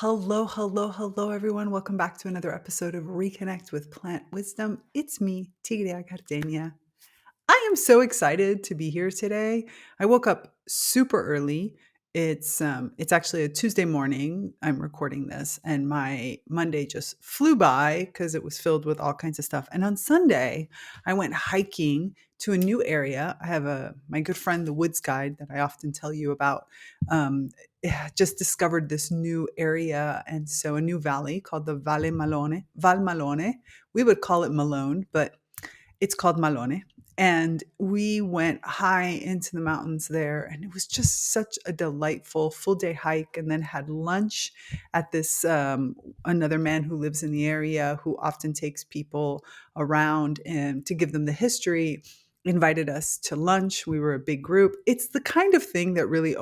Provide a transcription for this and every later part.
Hello, hello, hello, everyone. Welcome back to another episode of ReConnect with Plant Wisdom. It's me, Tigria Gardenia. I am so excited to be here today. I woke up super early. It's actually a Tuesday morning. I'm recording this, and my Monday just flew by because it was filled with all kinds of stuff. And on Sunday, I went hiking to a new area. I have my good friend, the Woods Guide, that I often tell you about. Just discovered this new area, and so a new valley called the Valle Malone, Val Malone. We would call it Malone, but it's called Malone. And we went high into the mountains there, and it was just such a delightful full day hike. And then had lunch at this another man who lives in the area who often takes people around and to give them the history. Invited us to lunch. We were a big group. It's the kind of thing that really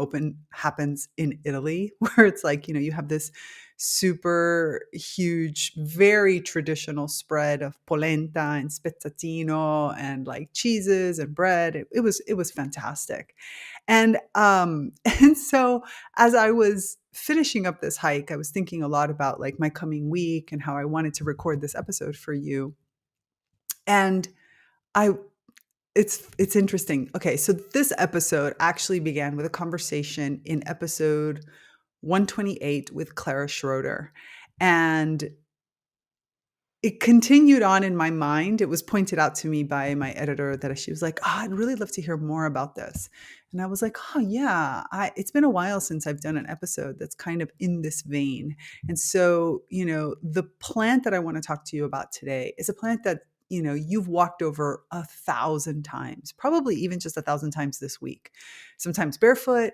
happens in Italy, where it's like, you have this super huge, very traditional spread of polenta and spezzatino and like cheeses and bread. It was fantastic. And and so as I was finishing up this hike, I was thinking a lot about like my coming week and how I wanted to record this episode for you. And I it's interesting. Okay, so this episode actually began with a conversation in episode 128 with Clara Schroeder. And it continued on in my mind. It was pointed out to me by my editor that she was like, "Oh, I'd really love to hear more about this." And I was like, "Oh, yeah, it's been a while since I've done an episode that's kind of in this vein." And so, the plant that I want to talk to you about today is a plant that, you've walked over 1,000 times, probably even just 1,000 times this week, sometimes barefoot,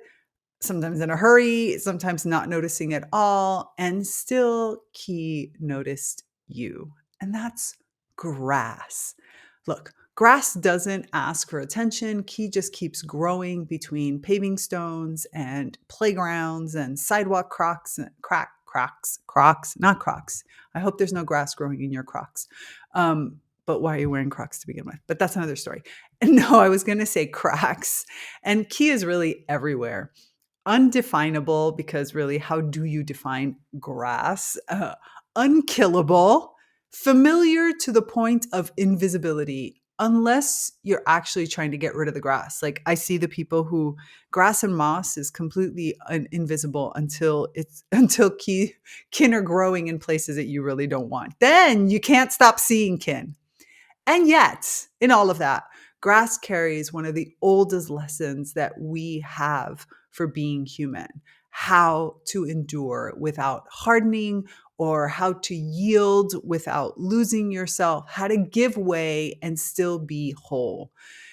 sometimes in a hurry, sometimes not noticing at all, and still Key noticed you. And that's grass. Look, grass doesn't ask for attention. Key just keeps growing between paving stones and playgrounds and sidewalk crocs, not crocs. I hope there's no grass growing in your crocs. But why are you wearing crocs to begin with? But that's another story. No, I was going to say cracks. And Key is really everywhere. Undefinable, because really, how do you define grass? Unkillable, familiar to the point of invisibility, unless you're actually trying to get rid of the grass. Like I see the people who grass and moss is completely invisible until kin are growing in places that you really don't want. Then you can't stop seeing kin. And yet, in all of that, grass carries one of the oldest lessons that we have for being human: how to endure without hardening, or how to yield without losing yourself, how to give way and still be whole.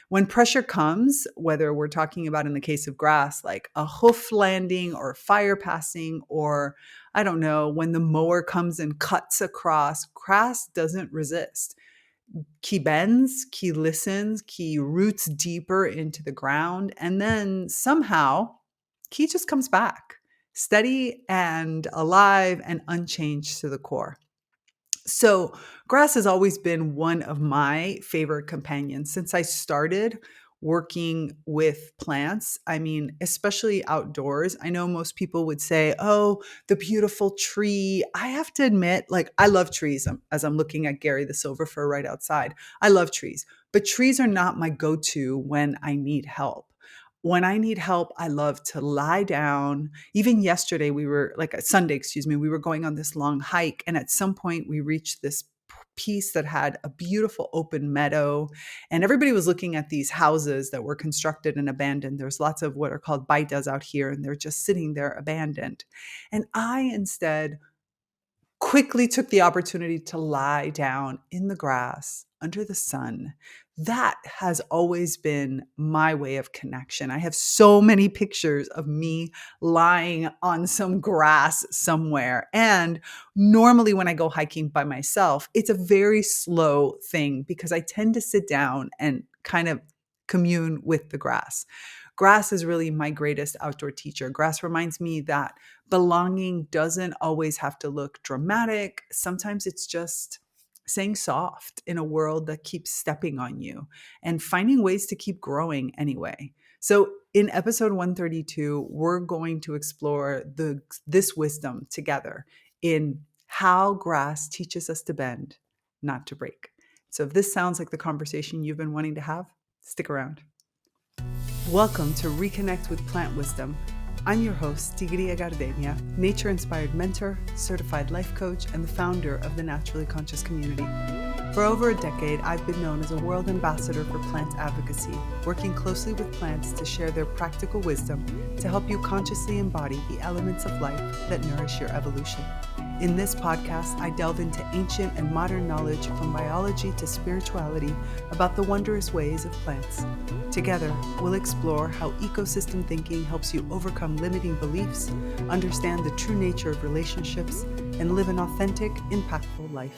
When pressure comes, whether we're talking about in the case of grass, like a hoof landing or fire passing, or I don't know, when the mower comes and cuts across, grass doesn't resist. Key bends, Key listens, Key roots deeper into the ground, and then somehow Key just comes back, steady and alive and unchanged to the core. So, grass has always been one of my favorite companions since I started working with plants. I mean, especially outdoors. I know most people would say, "Oh, the beautiful tree." I have to admit, like, I love trees. As I'm looking at Gary the silver fir right outside, I love trees, but trees are not my go to when I need help. When I need help, I love to lie down. Even yesterday, we were like a Sunday, excuse me, we were going on this long hike. And at some point, we reached this piece that had a beautiful open meadow. And everybody was looking at these houses that were constructed and abandoned. There's lots of what are called baitas out here, and they're just sitting there abandoned. And I instead quickly took the opportunity to lie down in the grass under the sun. That has always been my way of connection. I have so many pictures of me lying on some grass somewhere. And normally, when I go hiking by myself, it's a very slow thing because I tend to sit down and kind of commune with the grass. Grass is really my greatest outdoor teacher. Grass reminds me that belonging doesn't always have to look dramatic. Sometimes it's just saying soft in a world that keeps stepping on you and finding ways to keep growing anyway. So In episode 132, we're going to explore this wisdom together in how grass teaches us to bend, not to break. So if this sounds like the conversation you've been wanting to have, stick around. Welcome to ReConnect with Plant Wisdom. I'm your host, Tigria Gardenia, nature-inspired mentor, certified life coach, and the founder of the Naturally Conscious community. For over a decade, I've been known as a world ambassador for plant advocacy, working closely with plants to share their practical wisdom to help you consciously embody the elements of life that nourish your evolution. In this podcast, I delve into ancient and modern knowledge from biology to spirituality about the wondrous ways of plants. Together, we'll explore how ecosystem thinking helps you overcome limiting beliefs, understand the true nature of relationships, and live an authentic, impactful life.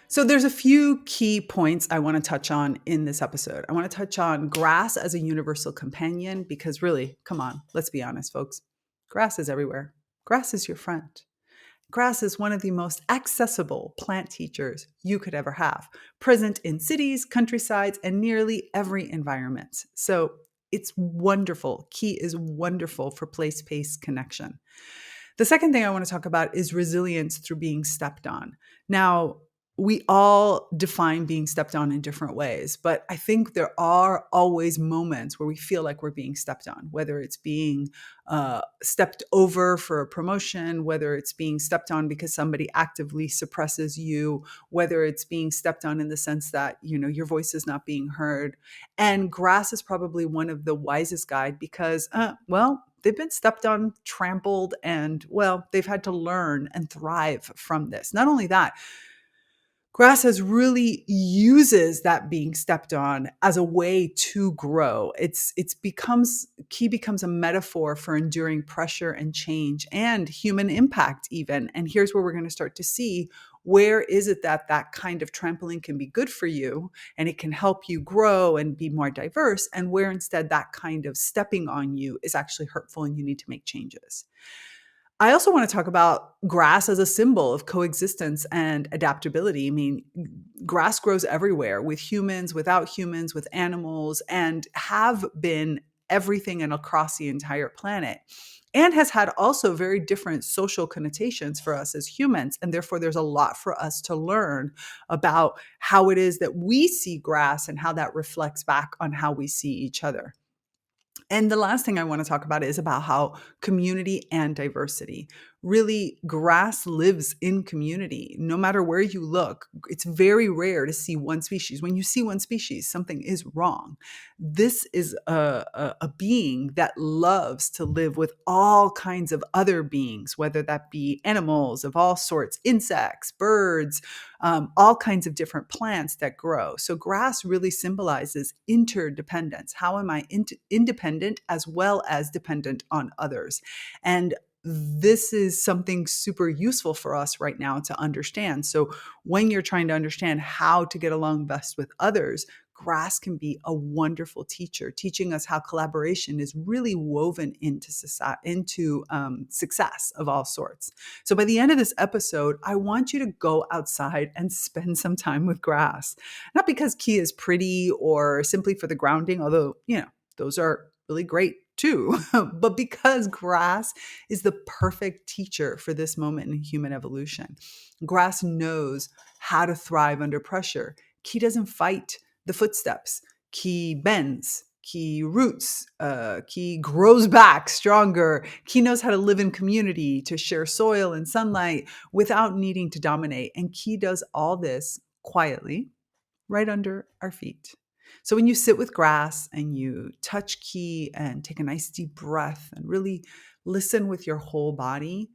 So there's a few key points I want to touch on in this episode. I want to touch on grass as a universal companion because really, come on, let's be honest, folks. Grass is everywhere. Grass is your friend. Grass is one of the most accessible plant teachers you could ever have, present in cities, countrysides, and nearly every environment. So it's wonderful. Key is wonderful for place-pace connection. The second thing I want to talk about is resilience through being stepped on. Now, we all define being stepped on in different ways, but I think there are always moments where we feel like we're being stepped on, whether it's being stepped over for a promotion, whether it's being stepped on because somebody actively suppresses you, whether it's being stepped on in the sense that, your voice is not being heard. And grass is probably one of the wisest guide because, they've been stepped on, trampled, and, they've had to learn and thrive from this. Not only that, grass really uses that being stepped on as a way to grow. Key becomes a metaphor for enduring pressure and change and human impact even. And here's where we're going to start to see where is it that kind of trampling can be good for you and it can help you grow and be more diverse, and where instead that kind of stepping on you is actually hurtful and you need to make changes. I also want to talk about grass as a symbol of coexistence and adaptability. I mean, grass grows everywhere, with humans, without humans, with animals, and have been everything and across the entire planet, and has had also very different social connotations for us as humans. And therefore, there's a lot for us to learn about how it is that we see grass and how that reflects back on how we see each other. And the last thing I want to talk about is about how community and diversity. Really, grass lives in community. No matter where you look, it's very rare to see one species. When you see one species, something is wrong. This is a being that loves to live with all kinds of other beings, whether that be animals of all sorts, insects, birds, all kinds of different plants that grow. So grass really symbolizes interdependence. How am I independent as well as dependent on others? And this is something super useful for us right now to understand. So when you're trying to understand how to get along best with others, grass can be a wonderful teacher, teaching us how collaboration is really woven into society, into success of all sorts. So by the end of this episode, I want you to go outside and spend some time with grass. Not because Key is pretty or simply for the grounding, although, those are really great too, but because grass is the perfect teacher for this moment in human evolution. Grass knows how to thrive under pressure. Key doesn't fight the footsteps. Key bends. Key roots. Key grows back stronger. Key knows how to live in community, to share soil and sunlight without needing to dominate. And Key does all this quietly right under our feet. So when you sit with grass and you touch Key and take a nice deep breath and really listen with your whole body,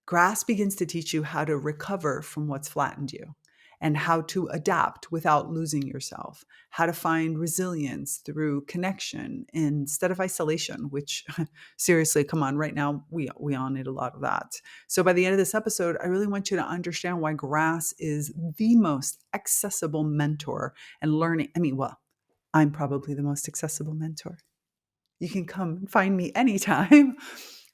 grass begins to teach you how to recover from what's flattened you and how to adapt without losing yourself, how to find resilience through connection instead of isolation, which seriously, come on, right now, we all need a lot of that. So by the end of this episode, I really want you to understand why grass is the most accessible mentor and learning. I'm probably the most accessible mentor. You can come and find me anytime.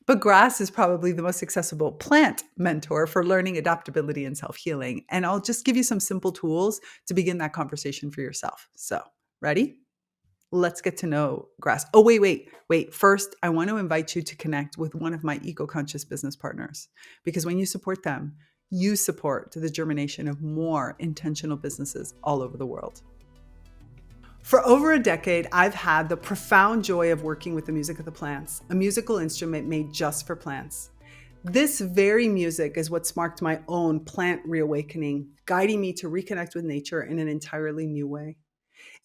But grass is probably the most accessible plant mentor for learning adaptability and self-healing. And I'll just give you some simple tools to begin that conversation for yourself. So, ready? Let's get to know grass. Oh, wait. First, I want to invite you to connect with one of my eco-conscious business partners, because when you support them, you support the germination of more intentional businesses all over the world. For over a decade, I've had the profound joy of working with the music of the plants, a musical instrument made just for plants. This very music is what sparked my own plant reawakening, guiding me to reconnect with nature in an entirely new way.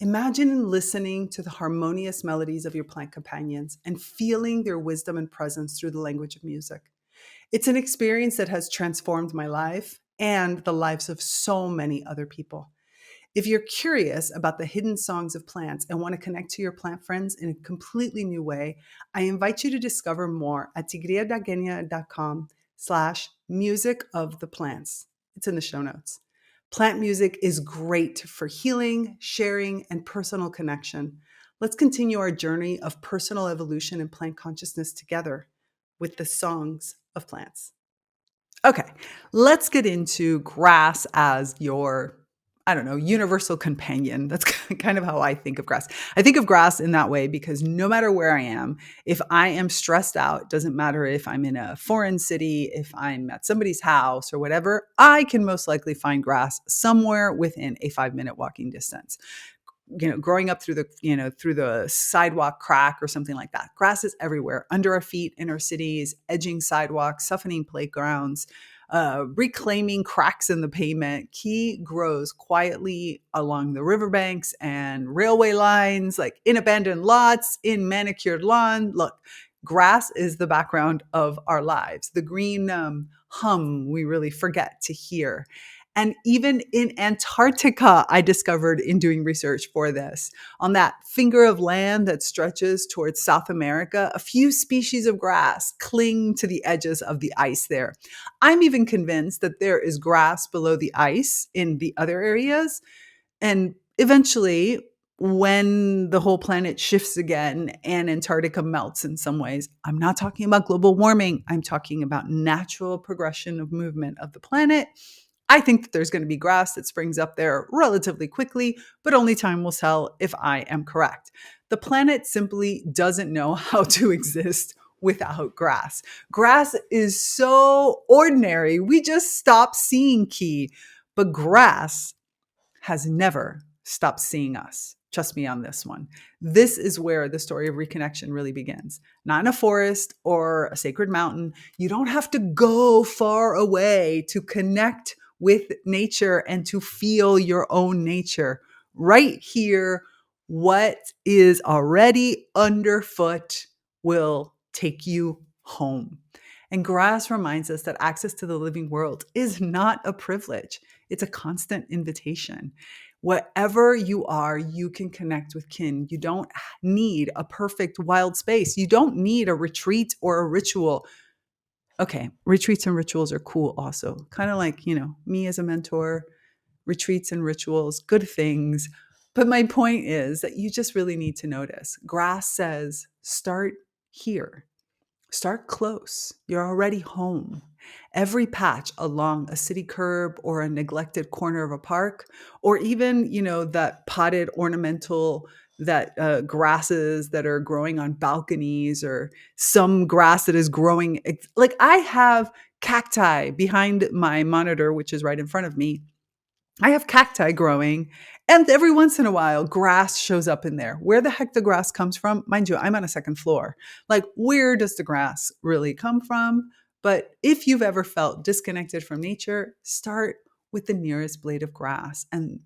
Imagine listening to the harmonious melodies of your plant companions and feeling their wisdom and presence through the language of music. It's an experience that has transformed my life and the lives of so many other people. If you're curious about the hidden songs of plants and want to connect to your plant friends in a completely new way, I invite you to discover more at tigriadagenia.com/music of the plants. It's in the show notes. Plant music is great for healing, sharing, and personal connection. Let's continue our journey of personal evolution and plant consciousness together with the songs of plants. Okay, let's get into grass as your, I don't know, universal companion. That's kind of how I think of grass. I think of grass in that way because no matter where I am, if I am stressed out, doesn't matter if I'm in a foreign city, if I'm at somebody's house or whatever, I can most likely find grass somewhere within a 5-minute walking distance. Growing up through the sidewalk crack or something like that. Grass is everywhere, under our feet, in our cities, edging sidewalks, softening playgrounds, reclaiming cracks in the pavement. Key grows quietly along the riverbanks and railway lines, like in abandoned lots, in manicured lawn. Look, grass is the background of our lives. The green hum we really forget to hear. And even in Antarctica, I discovered in doing research for this, on that finger of land that stretches towards South America, a few species of grass cling to the edges of the ice there. I'm even convinced that there is grass below the ice in the other areas. And eventually, when the whole planet shifts again and Antarctica melts in some ways, I'm not talking about global warming. I'm talking about natural progression of movement of the planet. I think that there's going to be grass that springs up there relatively quickly, but only time will tell if I am correct. The planet simply doesn't know how to exist without grass. Grass is so ordinary. We just stop seeing Key, but grass has never stopped seeing us. Trust me on this one. This is where the story of reconnection really begins. Not in a forest or a sacred mountain. You don't have to go far away to connect with nature and to feel your own nature. Right here, what is already underfoot will take you home. And grass reminds us that access to the living world is not a privilege. It's a constant invitation. Wherever you are, you can connect with kin. You don't need a perfect wild space. You don't need a retreat or a ritual. Okay, retreats and rituals are cool also. Kind of like, me as a mentor, retreats and rituals, good things. But my point is that you just really need to notice. Grass says, start here. Start close. You're already home. Every patch along a city curb or a neglected corner of a park, or even, that potted ornamental that grasses that are growing on balconies, or some grass that is growing. Like I have cacti behind my monitor, which is right in front of me. I have cacti growing, and every once in a while, grass shows up in there. Where the heck the grass comes from, mind you, I'm on a second floor. Like, where does the grass really come from? But if you've ever felt disconnected from nature, start with the nearest blade of grass. And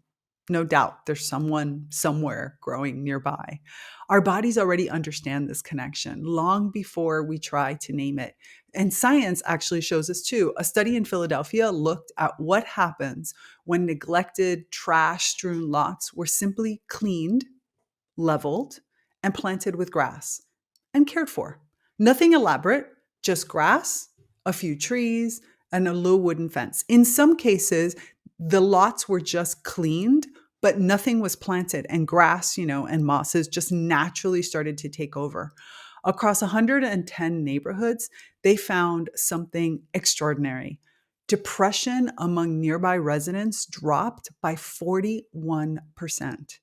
no doubt there's someone somewhere growing nearby. Our bodies already understand this connection long before we try to name it. And science actually shows us too. A study in Philadelphia looked at what happens when neglected, trash-strewn lots were simply cleaned, leveled, and planted with grass and cared for. Nothing elaborate, just grass, a few trees, and a low wooden fence. In some cases, the lots were just cleaned, but nothing was planted, and grass, and mosses just naturally started to take over. Across 110 neighborhoods, they found something extraordinary. Depression among nearby residents dropped by 41%.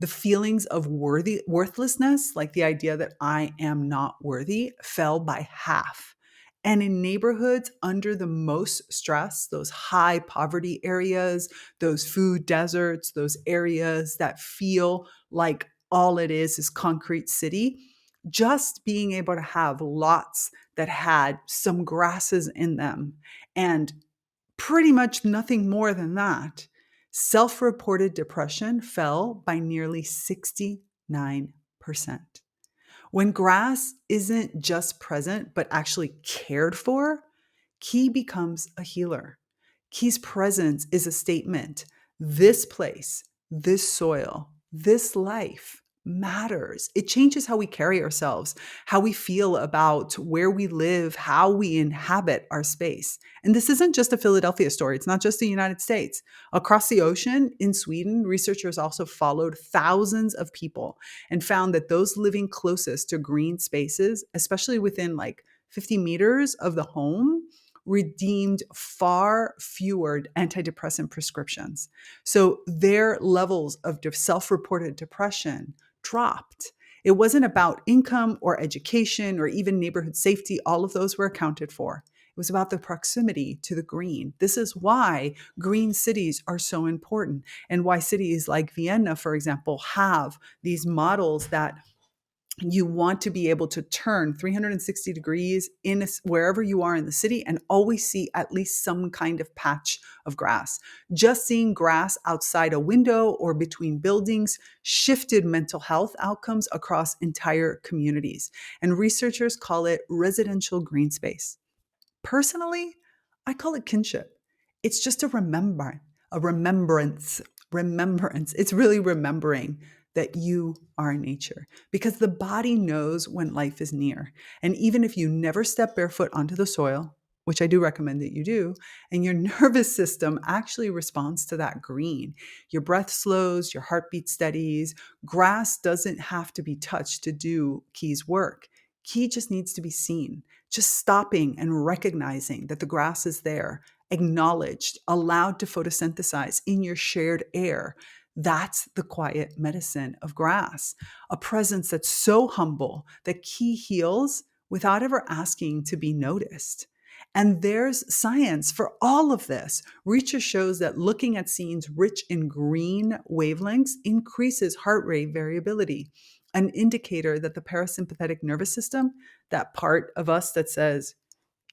The feelings of worthlessness, like the idea that I am not worthy, fell by half. And in neighborhoods under the most stress, those high poverty areas, those food deserts, those areas that feel like all it is concrete city, just being able to have lots that had some grasses in them and pretty much nothing more than that, self reported depression fell by nearly 69%. When grass isn't just present, but actually cared for, Key becomes a healer. Key's presence is a statement. This place, this soil, this life matters. It changes how we carry ourselves, how we feel about where we live, how we inhabit our space. And this isn't just a Philadelphia story. It's not just the United States. Across the ocean in Sweden, researchers also followed thousands of people and found that those living closest to green spaces, especially within like 50 meters of the home, redeemed far fewer antidepressant prescriptions. So their levels of self reported depression dropped. It wasn't about income or education or even neighborhood safety. All of those were accounted for. It was about the proximity to the green. This is why green cities are so important and why cities like Vienna, for example, have these models that you want to be able to turn 360 degrees in wherever you are in the city and always see at least some kind of patch of grass. Just seeing grass outside a window or between buildings shifted mental health outcomes across entire communities. And researchers call it residential green space. Personally, I call it kinship. It's just a remembrance. It's really remembering that you are nature because the body knows when life is near. And even if you never step barefoot onto the soil, which I do recommend that you do, and your nervous system actually responds to that green. Your breath slows, your heartbeat steadies. Grass doesn't have to be touched to do Key's work. Key just needs to be seen. Just stopping and recognizing that the grass is there, acknowledged, allowed to photosynthesize in your shared air. That's the quiet medicine of grass, a presence that's so humble that Key heals without ever asking to be noticed. And there's science for all of this. Research shows that looking at scenes rich in green wavelengths increases heart rate variability, an indicator that the parasympathetic nervous system, that part of us that says,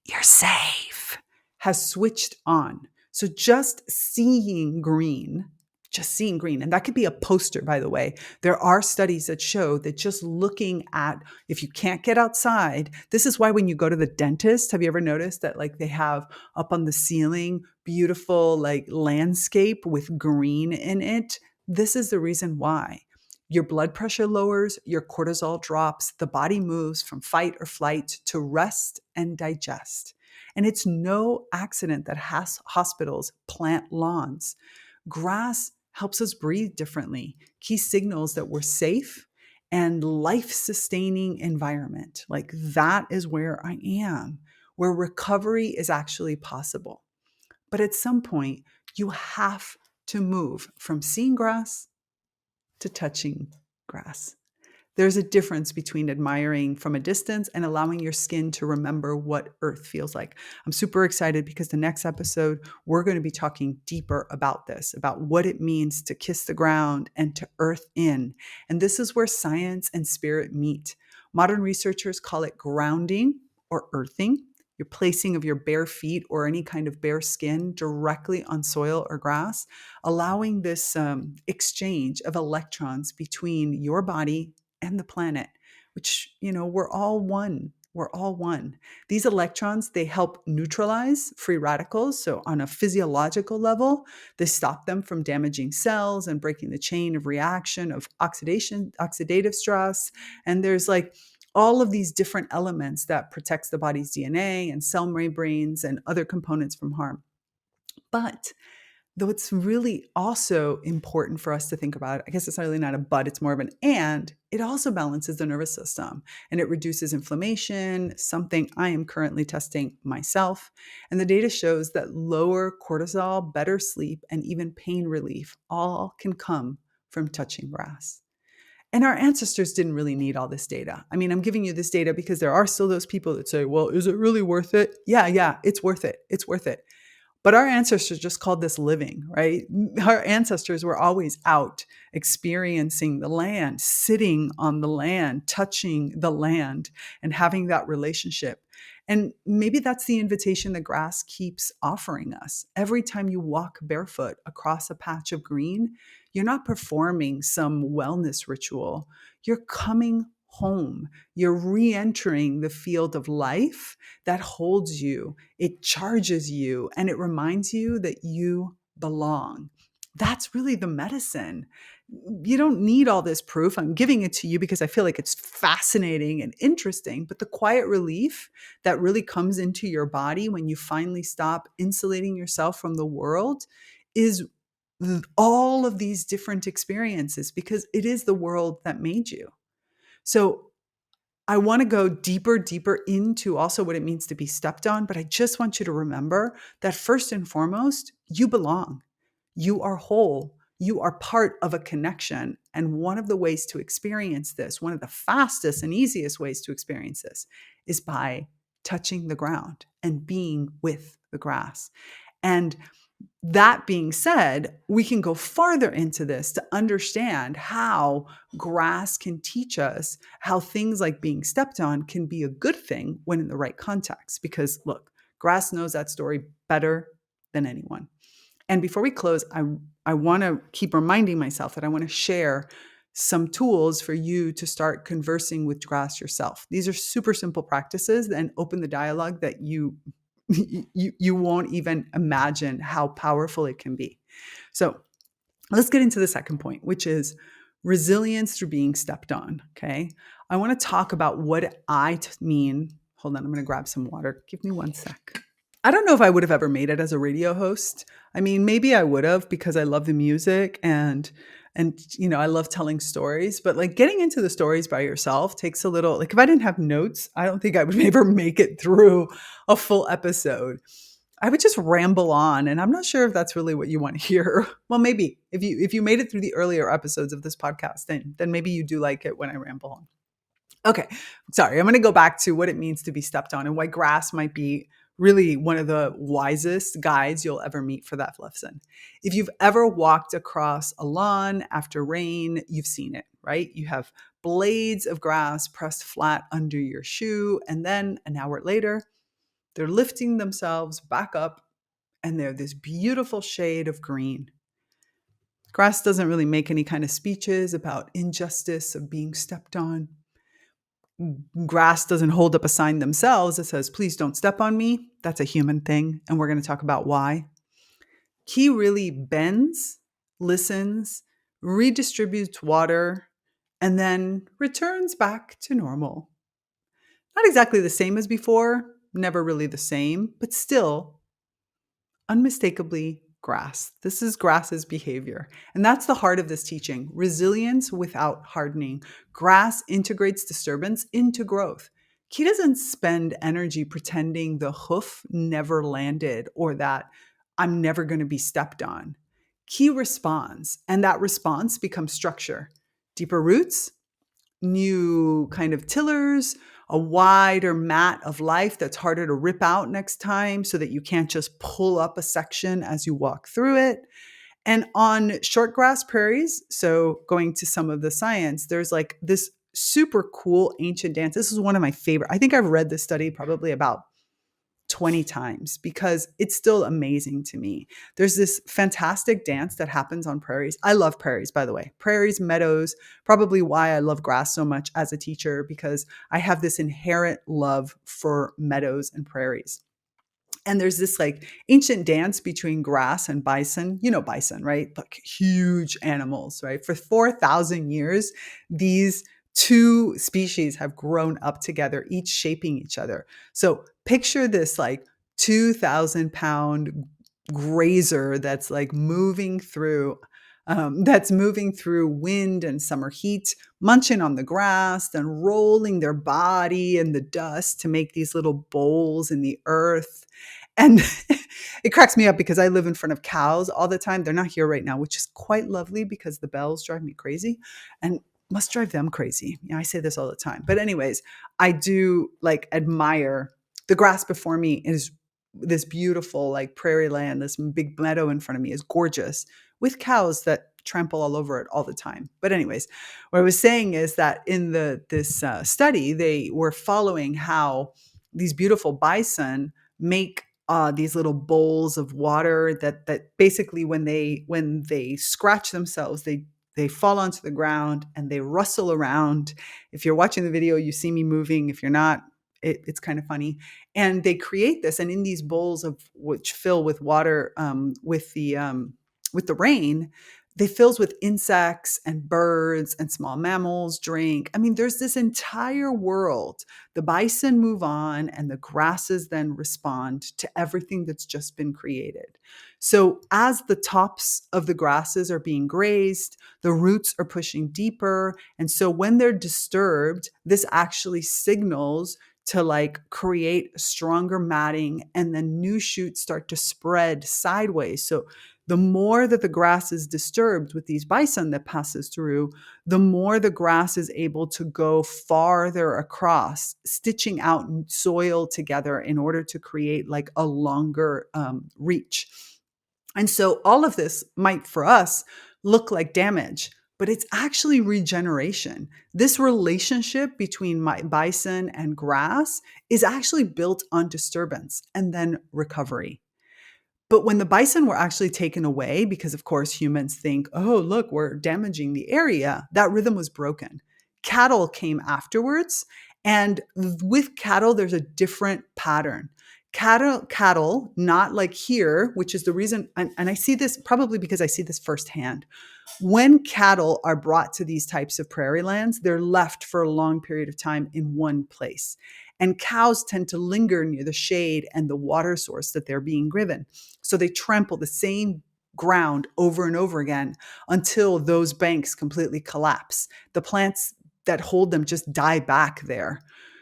you're safe, has switched on. So just seeing green, and that could be a poster, by the way. There are studies that show that just looking at, if you can't get outside, this is why when you go to the dentist, have you ever noticed that like they have up on the ceiling, beautiful like landscape with green in it? This is the reason why. Your blood pressure lowers, your cortisol drops, the body moves from fight or flight to rest and digest. And it's no accident that hospitals plant lawns. Grass helps us breathe differently. Key signals that we're safe and life-sustaining environment. Like that is where I am, where recovery is actually possible. But at some point, you have to move from seeing grass to touching grass. There's a difference between admiring from a distance and allowing your skin to remember what earth feels like. I'm super excited because the next episode, we're going to be talking deeper about this, about what it means to kiss the ground and to earth in. And this is where science and spirit meet. Modern researchers call it grounding or earthing, your placing of your bare feet or any kind of bare skin directly on soil or grass, allowing this exchange of electrons between your body and the planet, which, we're all one. We're all one. These electrons, they help neutralize free radicals. So on a physiological level, they stop them from damaging cells and breaking the chain of reaction of oxidative stress. And there's like all of these different elements that protects the body's DNA and cell membranes and other components from harm. But though it's really also important for us to think about, I guess it's really not a but, it's more of an and, it also balances the nervous system and it reduces inflammation, something I am currently testing myself. And the data shows that lower cortisol, better sleep, and even pain relief all can come from touching grass. And our ancestors didn't really need all this data. I mean, I'm giving you this data because there are still those people that say, well, is it really worth it? Yeah, it's worth it. It's worth it. But our ancestors just called this living, right? Our ancestors were always out experiencing the land, sitting on the land, touching the land, and having that relationship. And maybe that's the invitation the grass keeps offering us. Every time you walk barefoot across a patch of green, you're not performing some wellness ritual. You're coming home. You're re entering the field of life that holds you, it charges you, and it reminds you that you belong. That's really the medicine. You don't need all this proof. I'm giving it to you because I feel like it's fascinating and interesting. But the quiet relief that really comes into your body when you finally stop insulating yourself from the world is all of these different experiences, because it is the world that made you. So I want to go deeper into also what it means to be stepped on, but I just want you to remember that first and foremost, you belong. You are whole. You are part of a connection. And one of the ways to experience this, one of the fastest and easiest ways to experience this, is by touching the ground and being with the grass. And that being said, we can go farther into this to understand how grass can teach us how things like being stepped on can be a good thing when in the right context. Because look, grass knows that story better than anyone. And before we close, I want to keep reminding myself that I want to share some tools for you to start conversing with grass yourself. These are super simple practices and open the dialogue that you won't even imagine how powerful it can be. So let's get into the second point, which is resilience through being stepped on. Okay. I want to talk about what I mean. Hold on. I'm going to grab some water. Give me one sec. I don't know if I would have ever made it as a radio host. I mean, maybe I would have, because I love the music and I love telling stories, but like getting into the stories by yourself takes a little, like if I didn't have notes, I don't think I would ever make it through a full episode. I would just ramble on, and I'm not sure if that's really what you want to hear. Well, maybe if you made it through the earlier episodes of this podcast, then maybe you do like it when I ramble on. Okay, sorry. I'm going to go back to what it means to be stepped on and why grass might be really one of the wisest guides you'll ever meet for that lesson. If you've ever walked across a lawn after rain, you've seen it, right? You have blades of grass pressed flat under your shoe, and then an hour later, they're lifting themselves back up, and they're this beautiful shade of green. Grass doesn't really make any kind of speeches about injustice of being stepped on. Grass doesn't hold up a sign themselves that says, please don't step on me. That's a human thing, and we're going to talk about why. He really bends, listens, redistributes water, and then returns back to normal. Not exactly the same as before, never really the same, but still unmistakably grass. This is grass's behavior. And that's the heart of this teaching. Resilience without hardening. Grass integrates disturbance into growth. He doesn't spend energy pretending the hoof never landed or that I'm never going to be stepped on. He responds, and that response becomes structure. Deeper roots, new kind of tillers, a wider mat of life that's harder to rip out next time so that you can't just pull up a section as you walk through it. And on short grass prairies, so going to some of the science, there's like this super cool ancient dance. This is one of my favorite. I think I've read this study probably about 20 times because it's still amazing to me. There's this fantastic dance that happens on prairies. I love prairies, by the way. Prairies, meadows, probably why I love grass so much as a teacher, because I have this inherent love for meadows and prairies. And there's this like ancient dance between grass and bison. You know bison, right? Like huge animals, right? For 4,000 years, these two species have grown up together, each shaping each other. So picture this like 2,000-pound grazer that's like moving through wind and summer heat, munching on the grass, then rolling their body in the dust to make these little bowls in the earth. And it cracks me up because I live in front of cows all the time. They're not here right now, which is quite lovely because the bells drive me crazy and must drive them crazy. I say this all the time. But anyways, I do like admire the grass before me is this beautiful like prairie land. This big meadow in front of me is gorgeous with cows that trample all over it all the time. But anyways, what I was saying is that in this study, they were following how these beautiful bison make these little bowls of water that basically when they scratch themselves, they fall onto the ground and they rustle around. If you're watching the video, you see me moving. If you're not, it's kind of funny. And they create this, and in these bowls of which fill with water with the rain, they fills with insects and birds and small mammals drink. I mean, there's this entire world. The bison move on and the grasses then respond to everything that's just been created. So as the tops of the grasses are being grazed, the roots are pushing deeper. And so when they're disturbed, this actually signals to like create stronger matting, and then new shoots start to spread sideways. So the more that the grass is disturbed with these bison that passes through, the more the grass is able to go farther across, stitching out soil together in order to create like a longer reach. And so all of this might for us look like damage, but it's actually regeneration. This relationship between bison and grass is actually built on disturbance and then recovery. But when the bison were actually taken away, because of course humans think, oh, look, we're damaging the area, that rhythm was broken. Cattle came afterwards. And with cattle, there's a different pattern. Cattle, not like here, which is the reason, and I see this probably because I see this firsthand. When cattle are brought to these types of prairie lands, they're left for a long period of time in one place. And cows tend to linger near the shade and the water source that they're being driven. So they trample the same ground over and over again until those banks completely collapse. The plants that hold them just die back there.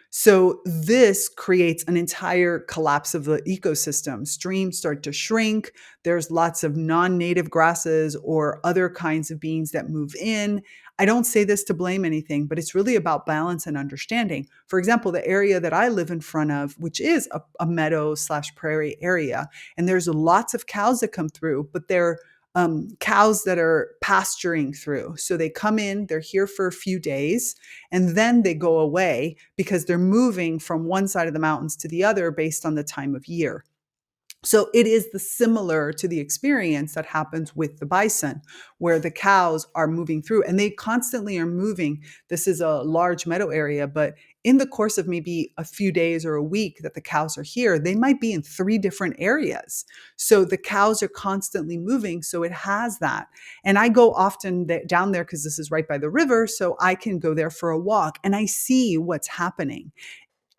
So this creates an entire collapse of the ecosystem. Streams start to shrink. There's lots of non-native grasses or other kinds of beings that move in. I don't say this to blame anything, but it's really about balance and understanding. For example, the area that I live in front of, which is a meadow / prairie area, and there's lots of cows that come through, but they're cows that are pasturing through. So they come in, they're here for a few days, and then they go away because they're moving from one side of the mountains to the other based on the time of year. So it is similar to the experience that happens with the bison, where the cows are moving through and they constantly are moving. This is a large meadow area, but in the course of maybe a few days or a week that the cows are here, they might be in 3 different areas. So the cows are constantly moving. So it has that. And I go often down there because this is right by the river. So I can go there for a walk and I see what's happening.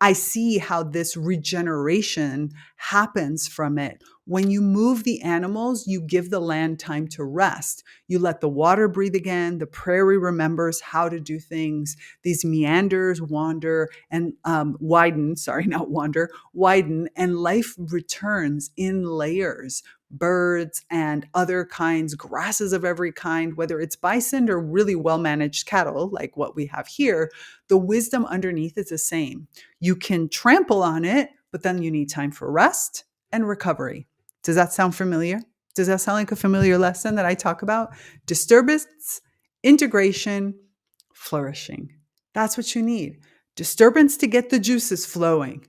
I see how this regeneration happens from it. When you move the animals, you give the land time to rest. You let the water breathe again. The prairie remembers how to do things. These meanders wander and widen, sorry, not wander, widen, and life returns in layers. Birds and other kinds, grasses of every kind, whether it's bison or really well-managed cattle like what we have here, the wisdom underneath is the same. You can trample on it, but then you need time for rest and recovery. Does that sound familiar? Does that sound like a familiar lesson that I talk about? Disturbance, integration, flourishing. That's what you need. Disturbance to get the juices flowing.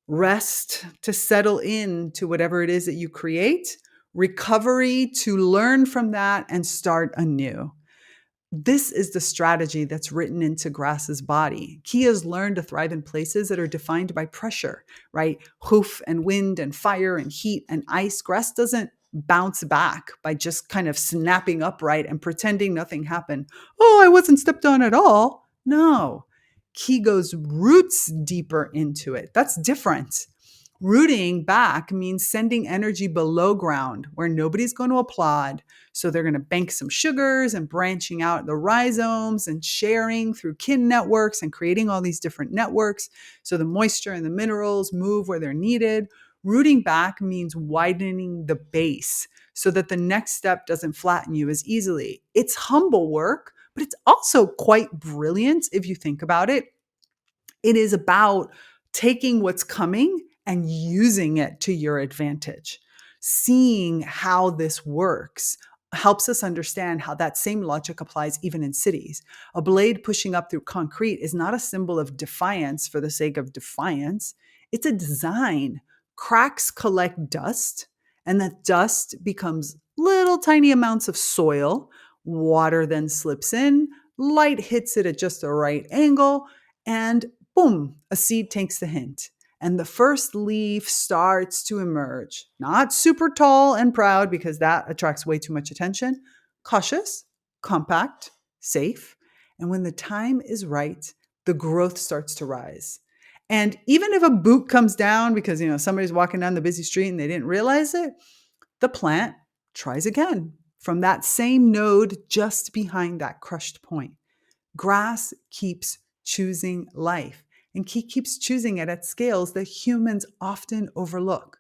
Rest to settle into whatever it is that you create. Recovery to learn from that and start anew. This is the strategy that's written into grass's body. Kia's learned to thrive in places that are defined by pressure, right? Hoof and wind and fire and heat and ice. Grass doesn't bounce back by just kind of snapping upright and pretending nothing happened. Oh, I wasn't stepped on at all. No. Ki goes roots deeper into it. That's different. Rooting back means sending energy below ground where nobody's going to applaud. So they're going to bank some sugars and branching out the rhizomes and sharing through kin networks and creating all these different networks. So the moisture and the minerals move where they're needed. Rooting back means widening the base so that the next step doesn't flatten you as easily. It's humble work, but it's also quite brilliant if you think about it. It is about taking what's coming and using it to your advantage. Seeing how this works helps us understand how that same logic applies even in cities. A blade pushing up through concrete is not a symbol of defiance for the sake of defiance. It's a design. Cracks collect dust, and that dust becomes little tiny amounts of soil. Water then slips in, light hits it at just the right angle, and boom, a seed takes the hint. And the first leaf starts to emerge. Not super tall and proud because that attracts way too much attention. Cautious, compact, safe. And when the time is right, the growth starts to rise. And even if a boot comes down because somebody's walking down the busy street and they didn't realize it, the plant tries again from that same node just behind that crushed point. Grass keeps choosing life, and keeps choosing it at scales that humans often overlook.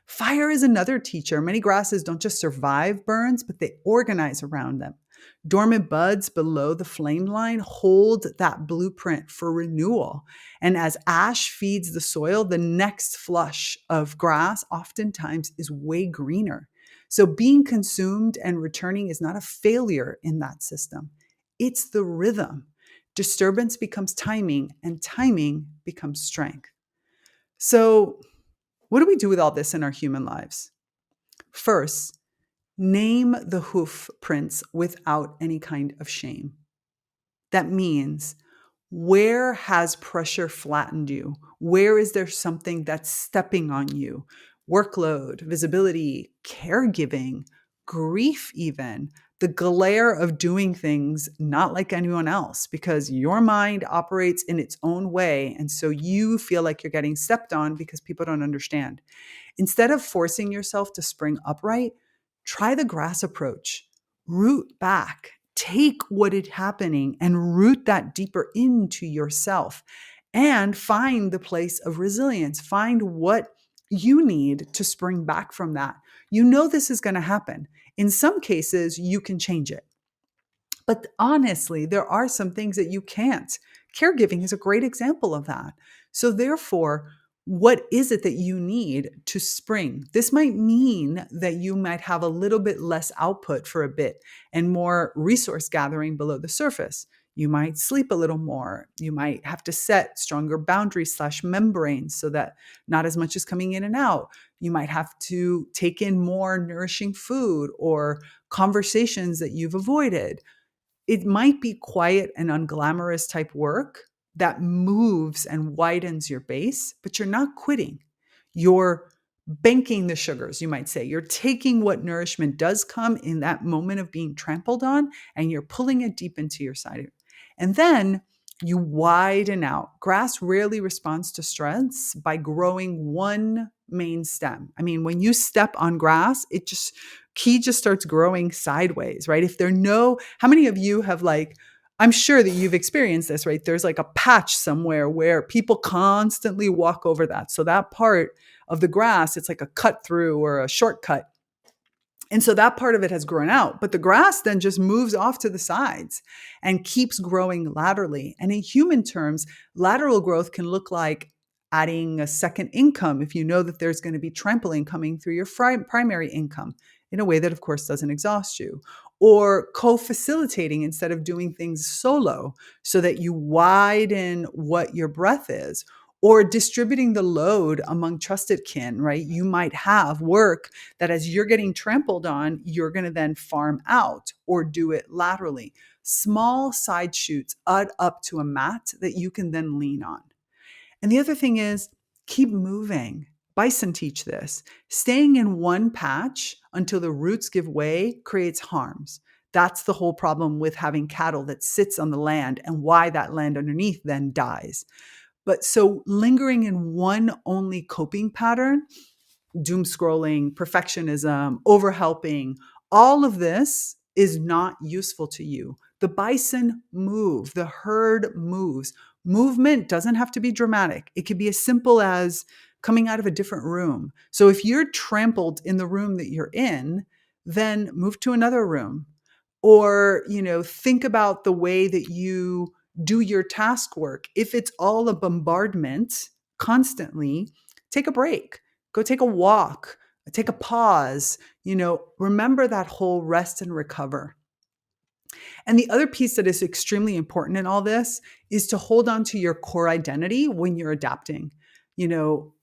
Fire is another teacher. Many grasses don't just survive burns, but they organize around them. Dormant buds below the flame line hold that blueprint for renewal. And as ash feeds the soil, the next flush of grass oftentimes is way greener. So being consumed and returning is not a failure in that system. It's the rhythm. Disturbance becomes timing, and timing becomes strength. So, what do we do with all this in our human lives? First, name the hoof prints without any kind of shame. That means, where has pressure flattened you? Where is there something that's stepping on you? Workload, visibility, caregiving, grief even, the glare of doing things not like anyone else because your mind operates in its own way. And so you feel like you're getting stepped on because people don't understand. Instead of forcing yourself to spring upright, try the grass approach. Root back. Take what is happening and root that deeper into yourself and find the place of resilience. Find what you need to spring back from that. You know this is going to happen. In some cases, you can change it. But honestly, there are some things that you can't. Caregiving is a great example of that. So therefore, what is it that you need to spring? This might mean that you might have a little bit less output for a bit and more resource gathering below the surface. You might sleep a little more. You might have to set stronger boundaries / membranes so that not as much is coming in and out. You might have to take in more nourishing food or conversations that you've avoided. It might be quiet and unglamorous type work that moves and widens your base, but you're not quitting. You're banking the sugars, you might say. You're taking what nourishment does come in that moment of being trampled on, and you're pulling it deep into your side. And then you widen out. Grass rarely responds to stress by growing one main stem. I mean, when you step on grass, key just starts growing sideways, right? How many of you have I'm sure that you've experienced this, right? There's like a patch somewhere where people constantly walk over that. So that part of the grass, it's like a cut through or a shortcut. And so that part of it has grown out, but the grass then just moves off to the sides and keeps growing laterally. And in human terms, lateral growth can look like adding a second income if you know that there's going to be trampling coming through your primary income in a way that, of course, doesn't exhaust you. Or co-facilitating instead of doing things solo so that you widen what your breadth is. Or distributing the load among trusted kin, right? You might have work that as you're getting trampled on, you're going to then farm out or do it laterally. Small side shoots add up to a mat that you can then lean on. And the other thing is keep moving. Bison teach this. Staying in one patch until the roots give way creates harms. That's the whole problem with having cattle that sits on the land and why that land underneath then dies. But so lingering in one only coping pattern, doom scrolling, perfectionism, overhelping, all of this is not useful to you. The bison move, the herd moves. Movement doesn't have to be dramatic. It could be as simple as coming out of a different room. So if you're trampled in the room that you're in, then move to another room. Or, think about the way that you do your task work. If it's all a bombardment constantly, take a break, go take a walk, take a pause, remember that whole rest and recover. And the other piece that is extremely important in all this is to hold on to your core identity when you're adapting. You know,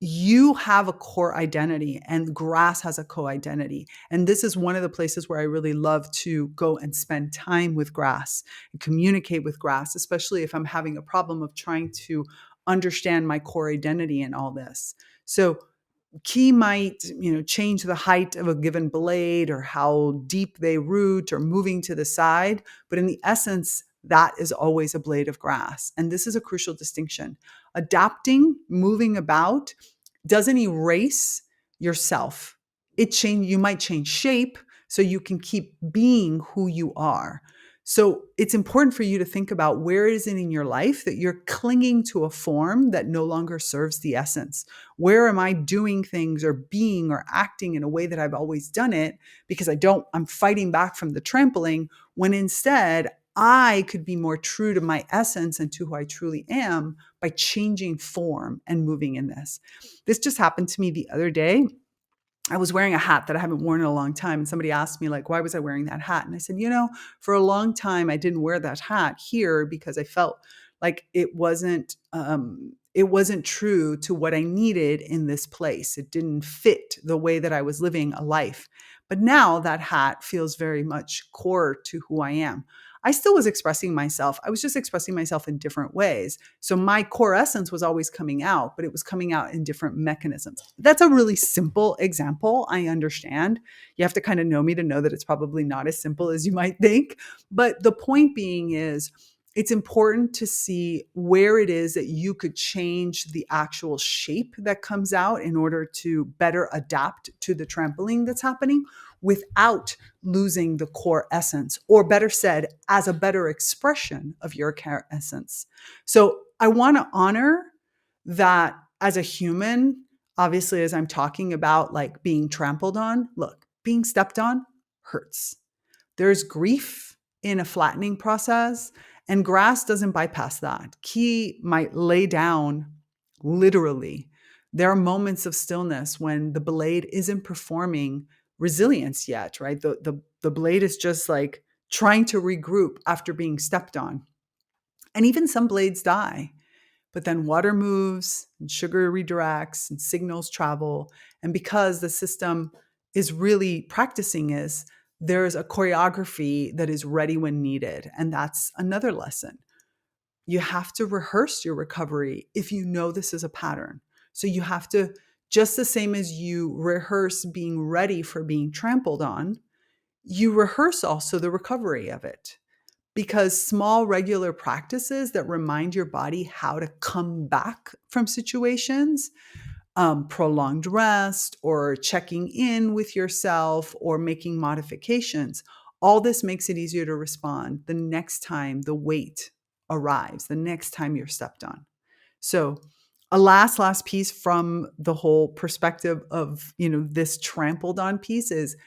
you have a core identity and grass has a co-identity. And this is one of the places where I really love to go and spend time with grass and communicate with grass, especially if I'm having a problem of trying to understand my core identity in all this. So key might, change the height of a given blade or how deep they root or moving to the side. But in the essence, that is always a blade of grass. And this is a crucial distinction. Adapting, moving about, doesn't erase yourself. You might change shape so you can keep being who you are. So it's important for you to think about where is it in your life that you're clinging to a form that no longer serves the essence. Where am I doing things or being or acting in a way that I've always done it because I'm fighting back from the trampling, when instead I could be more true to my essence and to who I truly am by changing form and moving in this. This just happened to me the other day. I was wearing a hat that I haven't worn in a long time. And somebody asked me, like, why was I wearing that hat? And I said, for a long time, I didn't wear that hat here because I felt like it wasn't true to what I needed in this place. It didn't fit the way that I was living a life. But now that hat feels very much core to who I am. I still was expressing myself. I was just expressing myself in different ways. So my core essence was always coming out, but it was coming out in different mechanisms. That's a really simple example. I understand. You have to kind of know me to know that it's probably not as simple as you might think. But the point being is, it's important to see where it is that you could change the actual shape that comes out in order to better adapt to the trampling that's happening without losing the core essence, or better said, as a better expression of your core essence. So I want to honor that as a human, obviously, as I'm talking about like being trampled on, look, being stepped on hurts. There's grief in a flattening process, and grass doesn't bypass that. Key might lay down literally. There are moments of stillness when the blade isn't performing resilience yet, right? The blade is just like trying to regroup after being stepped on. And even some blades die. But then water moves and sugar redirects and signals travel. And because the system is really practicing is, there's a choreography that is ready when needed. And that's another lesson. You have to rehearse your recovery if you know this is a pattern. So you have to, just the same as you rehearse being ready for being trampled on, you rehearse also the recovery of it. Because small, regular practices that remind your body how to come back from situations, prolonged rest or checking in with yourself or making modifications, all this makes it easier to respond the next time the weight arrives, the next time you're stepped on. So a last piece from the whole perspective of, this trampled on piece is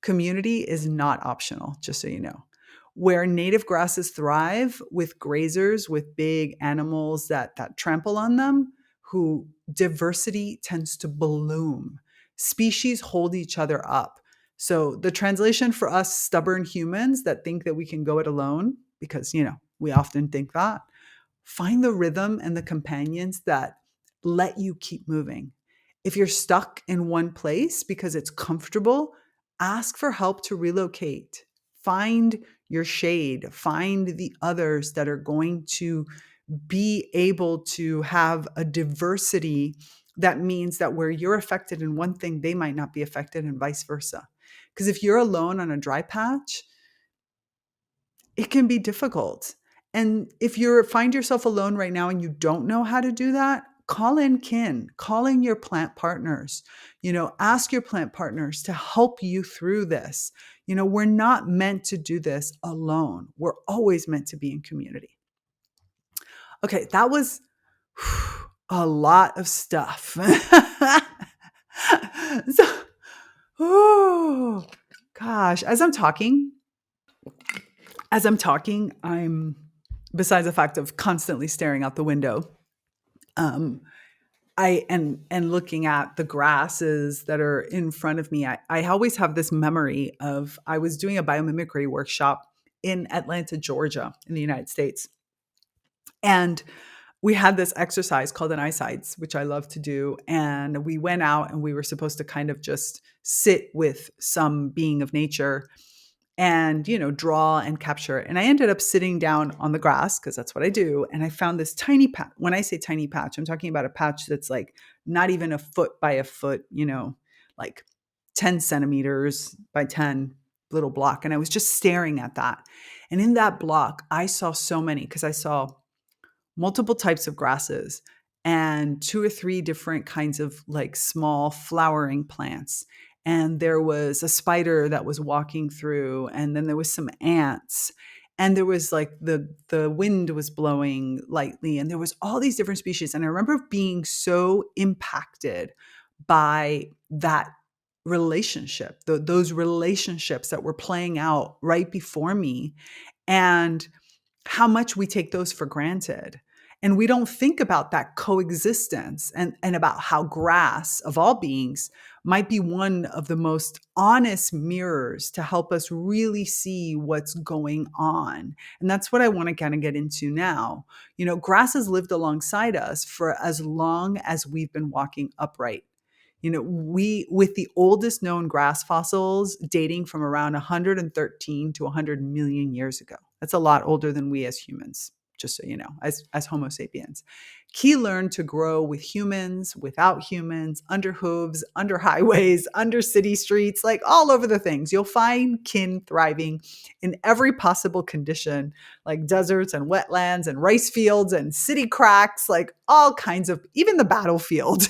community is not optional, just so you know. Where native grasses thrive with grazers, with big animals that trample on them, who diversity tends to bloom. Species hold each other up. So the translation for us stubborn humans that think that we can go it alone, because, we often think that, find the rhythm and the companions that let you keep moving. If you're stuck in one place because it's comfortable, ask for help to relocate. Find your shade. Find the others that are going to be able to have a diversity that means that where you're affected in one thing, they might not be affected, and vice versa. Because if you're alone on a dry patch, it can be difficult. And if you find yourself alone right now and you don't know how to do that, call in kin, call in your plant partners, ask your plant partners to help you through this. We're not meant to do this alone. We're always meant to be in community. Okay, that was a lot of stuff. So, oh gosh, I'm besides the fact of constantly staring out the window, um, I and looking at the grasses that are in front of me. I always have this memory of I was doing a biomimicry workshop in Atlanta, Georgia, in the United States. And we had this exercise called an eyesights, which I love to do. And we went out and we were supposed to kind of just sit with some being of nature and, draw and capture. And I ended up sitting down on the grass because that's what I do. And I found this tiny patch. When I say tiny patch, I'm talking about a patch that's like not even a foot by a foot, like 10 centimeters by 10 little block. And I was just staring at that. And in that block, I saw so many because I saw multiple types of grasses and 2 or 3 different kinds of like small flowering plants. And there was a spider that was walking through, and then there was some ants, and there was like the wind was blowing lightly, and there was all these different species. And I remember being so impacted by that relationship, those relationships that were playing out right before me, and how much we take those for granted. And we don't think about that coexistence and about how grass, of all beings, might be one of the most honest mirrors to help us really see what's going on. And that's what I want to kind of get into now. Grass has lived alongside us for as long as we've been walking upright. We, with the oldest known grass fossils dating from around 113 to 100 million years ago. That's a lot older than we as humans, just so you know, as Homo sapiens. Key learned to grow with humans, without humans, under hooves, under highways, under city streets, like all over the things. You'll find kin thriving in every possible condition, like deserts and wetlands and rice fields and city cracks, like all kinds of, even the battlefield,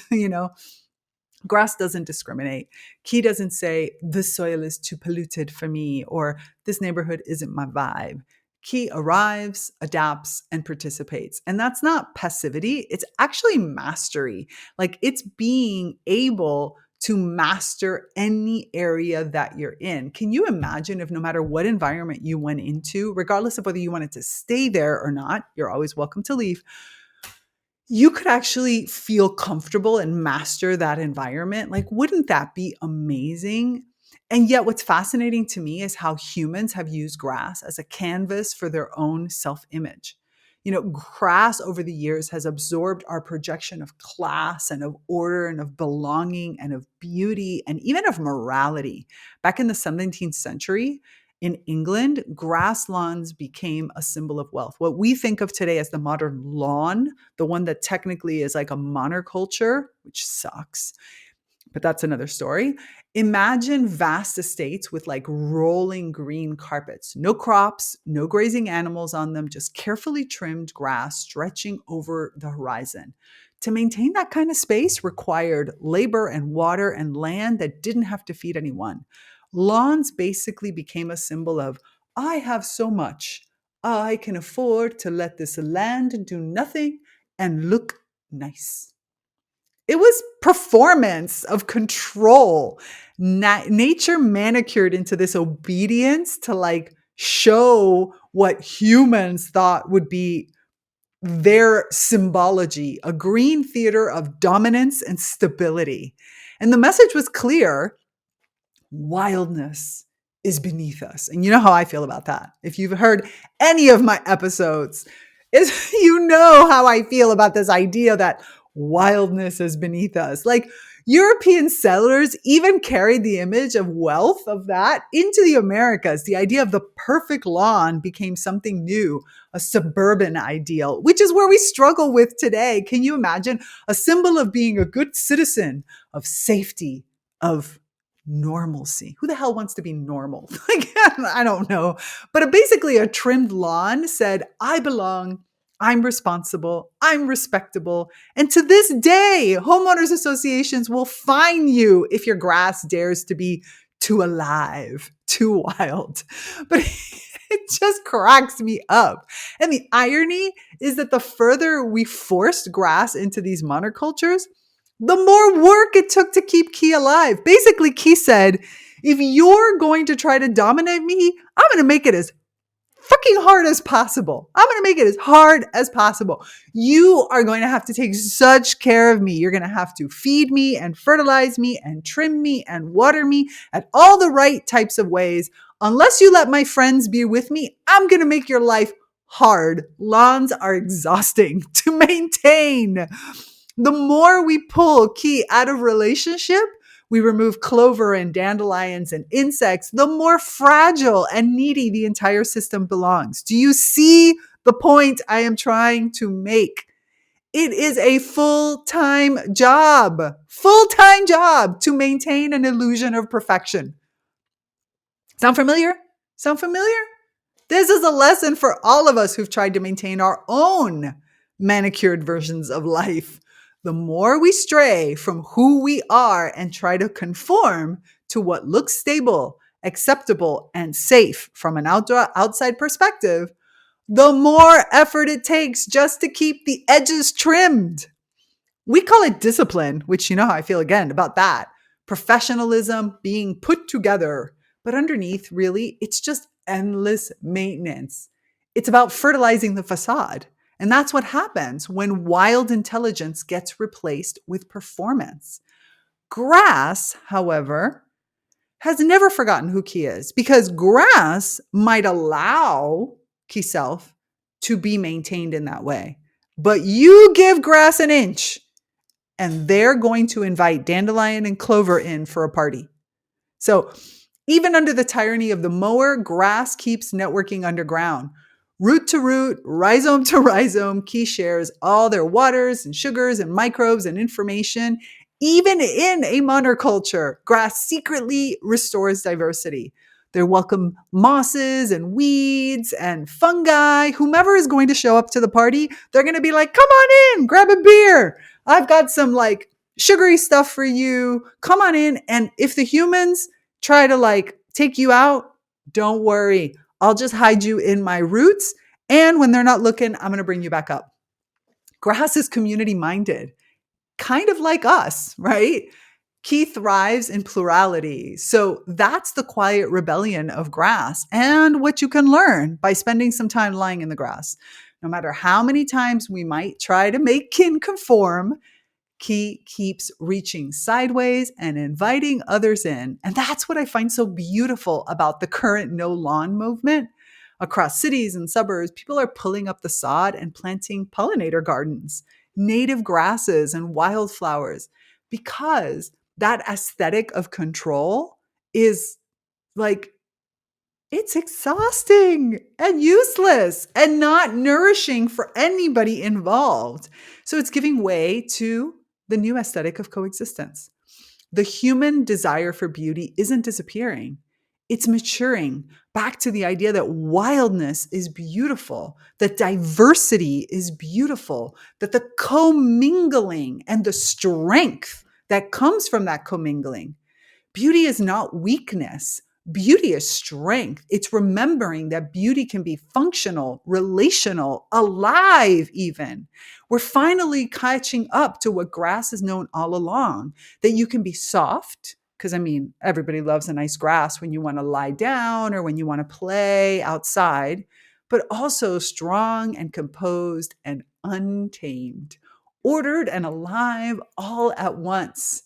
Grass doesn't discriminate. Key doesn't say, this soil is too polluted for me, or this neighborhood isn't my vibe. Key arrives, adapts, and participates. And that's not passivity. It's actually mastery. Like it's being able to master any area that you're in. Can you imagine if no matter what environment you went into, regardless of whether you wanted to stay there or not, you're always welcome to leave, you could actually feel comfortable and master that environment? Like, wouldn't that be amazing? And yet what's fascinating to me is how humans have used grass as a canvas for their own self-image. Grass over the years has absorbed our projection of class and of order and of belonging and of beauty and even of morality. Back in the 17th century, in England, grass lawns became a symbol of wealth. What we think of today as the modern lawn, the one that technically is like a monoculture, which sucks, but that's another story. Imagine vast estates with like rolling green carpets, no crops, no grazing animals on them, just carefully trimmed grass stretching over the horizon. To maintain that kind of space required labor and water and land that didn't have to feed anyone. Lawns basically became a symbol of, I have so much. I can afford to let this land do nothing and look nice. It was performance of control. Nature manicured into this obedience to like show what humans thought would be their symbology, a green theater of dominance and stability. And the message was clear: wildness is beneath us. And you know how I feel about that. If you've heard any of my episodes, you know how I feel about this idea that wildness is beneath us. Like European settlers even carried the image of wealth of that into the Americas. The idea of the perfect lawn became something new, a suburban ideal, which is where we struggle with today. Can you imagine a symbol of being a good citizen, of safety, of normalcy? Who the hell wants to be normal? Like, I don't know. But basically a trimmed lawn said, I belong, I'm responsible, I'm respectable. And to this day, homeowners associations will fine you if your grass dares to be too alive, too wild. But It just cracks me up. And the irony is that the further we forced grass into these monocultures, the more work it took to keep Key alive. Basically, Key said, if you're going to try to dominate me, I'm going to make it as fucking hard as possible. I'm going to make it as hard as possible. You are going to have to take such care of me. You're going to have to feed me and fertilize me and trim me and water me at all the right types of ways. Unless you let my friends be with me, I'm going to make your life hard. Lawns are exhausting to maintain. The more we pull Key out of relationship, we remove clover and dandelions and insects, the more fragile and needy the entire system belongs. Do you see the point I am trying to make? It is a full-time job to maintain an illusion of perfection. Sound familiar? Sound familiar? This is a lesson for all of us who've tried to maintain our own manicured versions of life. The more we stray from who we are and try to conform to what looks stable, acceptable, and safe from an outside perspective, the more effort it takes just to keep the edges trimmed. We call it discipline, which you know how I feel again about that. Professionalism being put together. But underneath, really, it's just endless maintenance. It's about fertilizing the facade. And that's what happens when wild intelligence gets replaced with performance. Grass, however, has never forgotten who Key is because grass might allow Key self to be maintained in that way. But you give grass an inch and they're going to invite dandelion and clover in for a party. So even under the tyranny of the mower, grass keeps networking underground. Root to root, rhizome to rhizome, Key shares all their waters and sugars and microbes and information. Even in a monoculture, grass secretly restores diversity. They welcome mosses and weeds and fungi. Whomever is going to show up to the party, they're going to be like, come on in, grab a beer. I've got some like sugary stuff for you. Come on in. And if the humans try to like take you out, don't worry. I'll just hide you in my roots. And when they're not looking, I'm going to bring you back up. Grass is community minded, kind of like us, right? Key thrives in plurality. So that's the quiet rebellion of grass and what you can learn by spending some time lying in the grass. No matter how many times we might try to make kin conform, Key keeps reaching sideways and inviting others in. And that's what I find so beautiful about the current no lawn movement. Across cities and suburbs, people are pulling up the sod and planting pollinator gardens, native grasses and wildflowers, because that aesthetic of control is like, it's exhausting and useless and not nourishing for anybody involved. So it's giving way to the new aesthetic of coexistence. The human desire for beauty isn't disappearing. It's maturing back to the idea that wildness is beautiful, that diversity is beautiful, that the commingling and the strength that comes from that commingling. Beauty is not weakness. Beauty is strength. It's remembering that beauty can be functional, relational, alive even. We're finally catching up to what grass has known all along, that you can be soft, because I mean, everybody loves a nice grass when you want to lie down or when you want to play outside, but also strong and composed and untamed, ordered and alive all at once.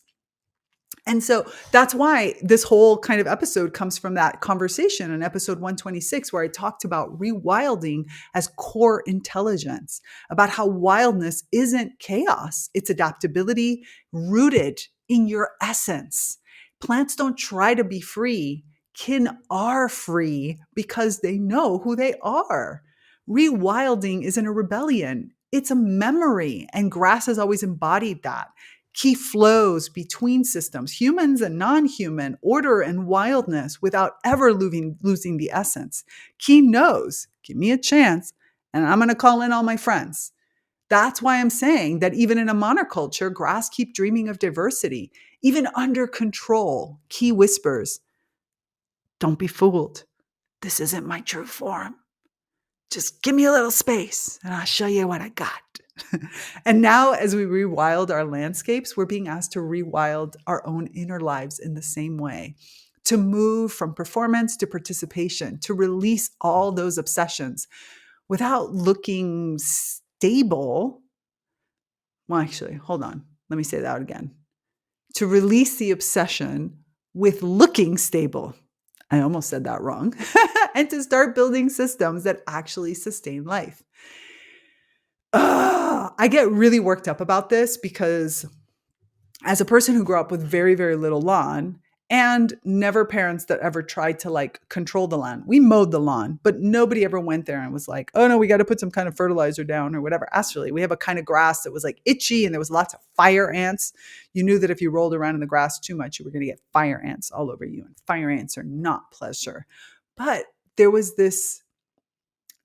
And so that's why this whole kind of episode comes from that conversation in episode 126, where I talked about rewilding as core intelligence, about how wildness isn't chaos. It's adaptability rooted in your essence. Plants don't try to be free. Kin are free because they know who they are. Rewilding isn't a rebellion. It's a memory, and grass has always embodied that. Key flows between systems, humans and non-human, order and wildness without ever losing the essence. Key knows, give me a chance, and I'm going to call in all my friends. That's why I'm saying that even in a monoculture, grass keep dreaming of diversity. Even under control, Key whispers, don't be fooled. this isn't my true form. Just give me a little space and I'll show you what I got. And now, as we rewild our landscapes, we're being asked to rewild our own inner lives in the same way, to move from performance to participation, to release all those obsessions without looking stable. Well, actually, hold on. Let me say that again. To release the obsession with looking stable. I almost said that wrong. And to start building systems that actually sustain life. I get really worked up about this because as a person who grew up with very, very little lawn and never parents that ever tried to like control the lawn, we mowed the lawn, but nobody ever went there and was like, oh no, we got to put some kind of fertilizer down or whatever. Actually, we have a kind of grass that was like itchy and there was lots of fire ants. You knew that if you rolled around in the grass too much, you were going to get fire ants all over you. And fire ants are not pleasure. But there was this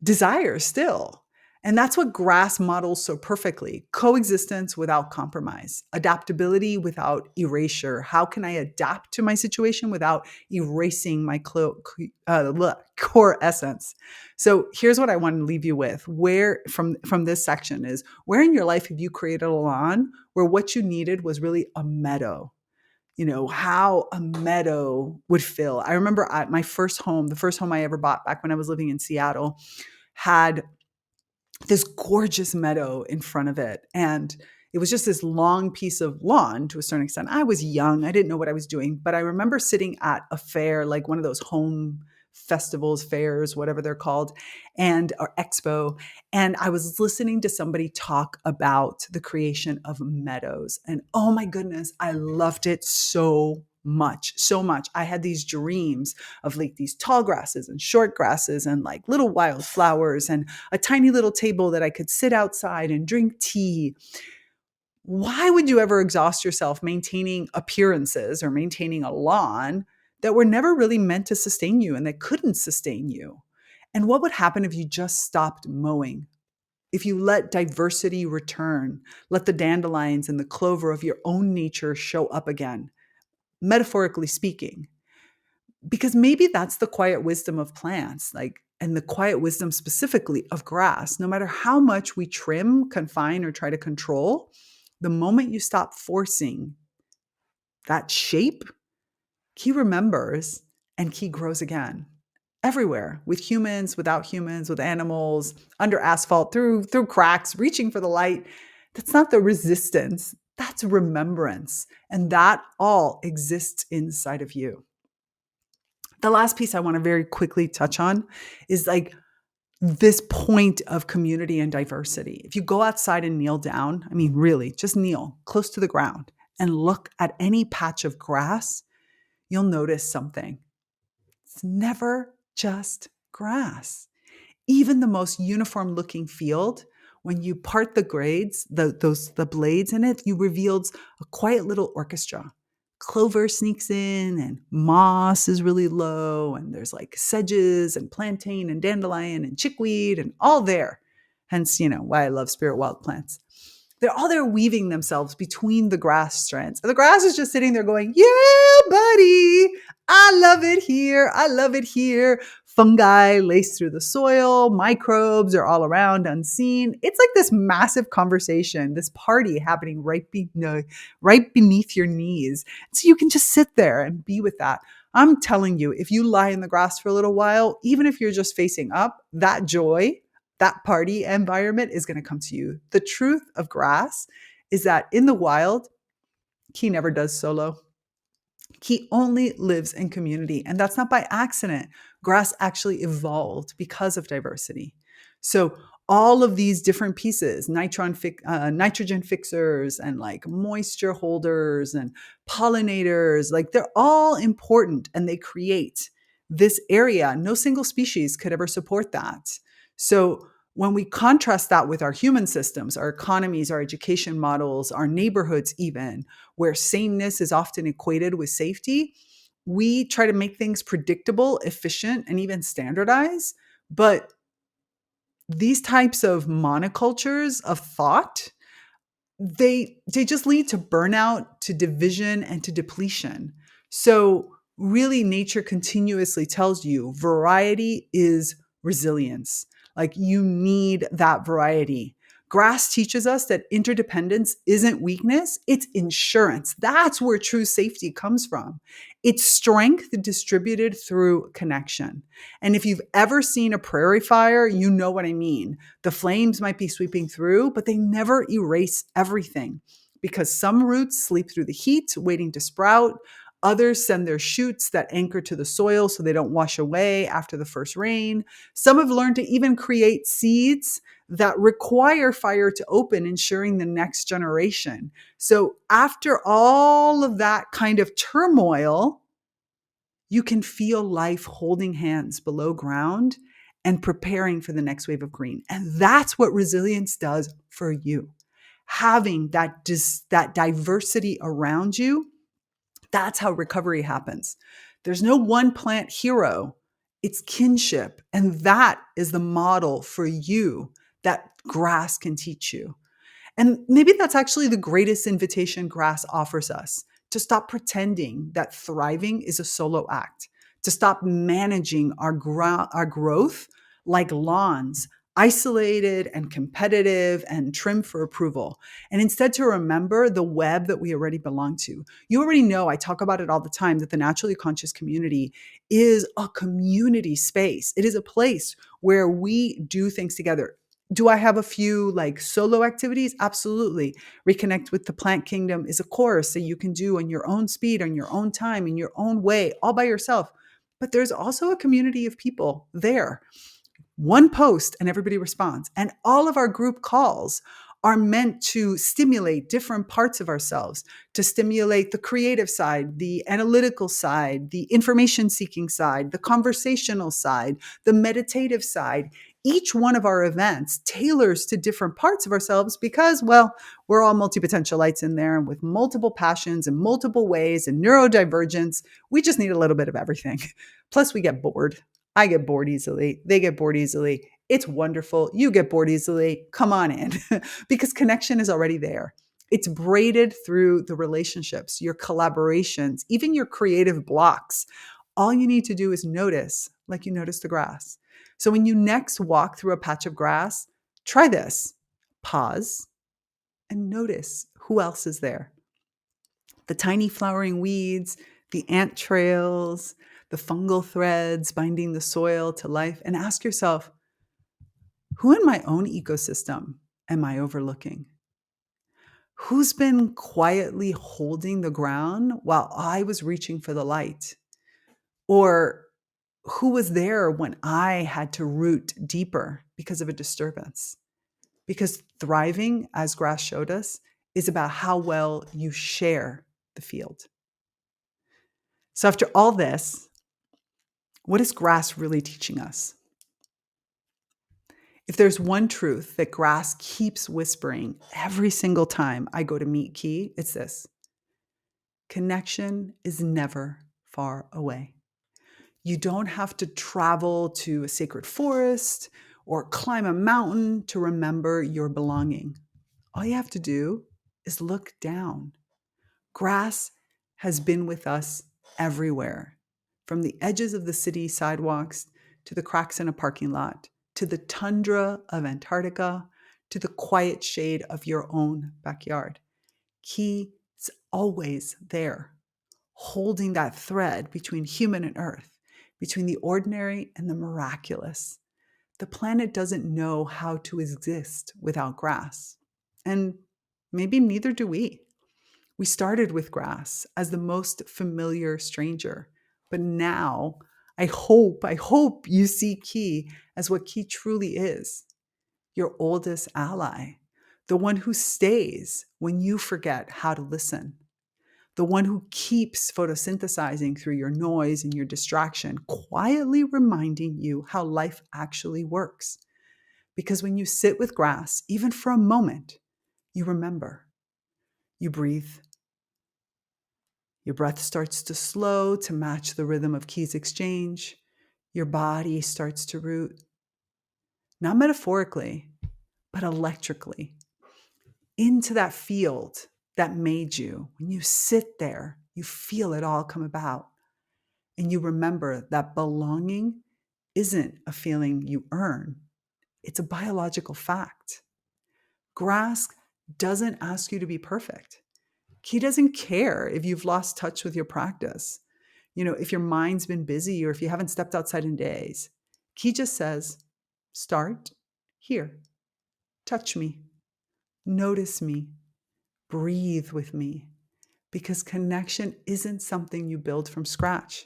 desire still. And that's what grass models so perfectly. Coexistence without compromise, adaptability without erasure. How can I adapt to my situation without erasing my core essence? So here's what I want to leave you with. Where from this section is, where in your life have you created a lawn where what you needed was really a meadow? You know, how a meadow would feel. I remember at my first home, the first home I ever bought back when I was living in Seattle, had this gorgeous meadow in front of it. And it was just this long piece of lawn to a certain extent. I was young. I didn't know what I was doing. But I remember sitting at a fair, like one of those home festivals, fairs, whatever they're called, or expo. And I was listening to somebody talk about the creation of meadows. And oh my goodness, I loved it so much, so much. I had these dreams of like these tall grasses and short grasses and like little wildflowers and a tiny little table that I could sit outside and drink tea. Why would you ever exhaust yourself maintaining appearances or maintaining a lawn that were never really meant to sustain you and that couldn't sustain you? And what would happen if you just stopped mowing? If you let diversity return, let the dandelions and the clover of your own nature show up again, metaphorically speaking, because maybe that's the quiet wisdom of plants, like, and the quiet wisdom specifically of grass. No matter how much we trim, confine, or try to control, the moment you stop forcing that shape, Key remembers and Key grows again. Everywhere, with humans, without humans, with animals, under asphalt, through cracks, reaching for the light. That's not the resistance. That's remembrance. And that all exists inside of you. The last piece I want to very quickly touch on is like this point of community and diversity. If you go outside and kneel down, I mean, really, just kneel close to the ground and look at any patch of grass, you'll notice something. It's never just grass. Even the most uniform looking field, when you part the grades, the blades in it, you revealed a quiet little orchestra. Clover sneaks in and moss is really low and there's like sedges and plantain and dandelion and chickweed and all there. Hence, why I love spirit wild plants. They're all there weaving themselves between the grass strands. And the grass is just sitting there going, yeah, buddy, I love it here. I love it here. Fungi lace through the soil. Microbes are all around unseen. It's like this massive conversation, this party happening right beneath your knees. So you can just sit there and be with that. I'm telling you, if you lie in the grass for a little while, even if you're just facing up, that joy, that party environment is going to come to you. The truth of grass is that in the wild, Key never does solo. Key only lives in community. And that's not by accident. Grass actually evolved because of diversity. So all of these different pieces, nitrogen fixers and like moisture holders and pollinators, like they're all important and they create this area. No single species could ever support that. So when we contrast that with our human systems, our economies, our education models, our neighborhoods even, where sameness is often equated with safety, we try to make things predictable, efficient, and even standardized. But these types of monocultures of thought, they just lead to burnout, to division, and to depletion. So Really, nature continuously tells you variety is resilience. Like you need that variety. Grass teaches us that interdependence isn't weakness, it's insurance. That's where true safety comes from. It's strength distributed through connection. And if you've ever seen a prairie fire, you know what I mean. The flames might be sweeping through, but they never erase everything because some roots sleep through the heat, waiting to sprout. Others send their shoots that anchor to the soil so they don't wash away after the first rain. Some have learned to even create seeds that require fire to open, ensuring the next generation. So, after all of that kind of turmoil, you can feel life holding hands below ground and preparing for the next wave of green. And that's what resilience does for you. Having that diversity around you, that's how recovery happens. There's no one plant hero, it's kinship. And that is the model for you that grass can teach you. And maybe that's actually the greatest invitation grass offers us, to stop pretending that thriving is a solo act, to stop managing our growth like lawns, isolated and competitive and trimmed for approval, and instead to remember the web that we already belong to. You already know, I talk about it all the time, that the naturally conscious community is a community space. It is a place where we do things together. Do I have a few like solo activities? Absolutely. Reconnect with the plant kingdom is a course that you can do on your own speed, on your own time, in your own way, all by yourself. But there's also a community of people there. One post and everybody responds. And all of our group calls are meant to stimulate different parts of ourselves, to stimulate the creative side, the analytical side, the information seeking side, the conversational side, the meditative side. Each one of our events tailors to different parts of ourselves because, well, we're all multi-potentialites in there and with multiple passions and multiple ways and neurodivergence. We just need a little bit of everything. Plus, we get bored. I get bored easily. They get bored easily. It's wonderful. You get bored easily. Come on in because connection is already there. It's braided through the relationships, your collaborations, even your creative blocks. All you need to do is notice, like you notice the grass. So when you next walk through a patch of grass, try this. Pause and notice who else is there. The tiny flowering weeds, the ant trails, the fungal threads binding the soil to life, and ask yourself, who in my own ecosystem am I overlooking? Who's been quietly holding the ground while I was reaching for the light? Or who was there when I had to root deeper because of a disturbance? Because thriving, as grass showed us, is about how well you share the field. So after all this, what is grass really teaching us? If there's one truth that grass keeps whispering every single time I go to meet Key, it's this: connection is never far away. You don't have to travel to a sacred forest or climb a mountain to remember your belonging. All you have to do is look down. Grass has been with us everywhere, from the edges of the city sidewalks to the cracks in a parking lot, to the tundra of Antarctica, to the quiet shade of your own backyard. He is always there, holding that thread between human and earth, between the ordinary and the miraculous. The planet doesn't know how to exist without grass, and maybe neither do we. We started with grass as the most familiar stranger, but now I hope you see Key as what Key truly is: your oldest ally, the one who stays when you forget how to listen, the one who keeps photosynthesizing through your noise and your distraction, quietly reminding you how life actually works. Because when you sit with grass, even for a moment, you remember, you breathe. Your breath starts to slow to match the rhythm of Key's exchange. Your body starts to root, not metaphorically, but electrically, into that field that made you. When you sit there, you feel it all come about. And you remember that belonging isn't a feeling you earn, it's a biological fact. Grass doesn't ask you to be perfect. He doesn't care if you've lost touch with your practice, if your mind's been busy or if you haven't stepped outside in days. He just says, start here, touch me, notice me, breathe with me, because connection isn't something you build from scratch.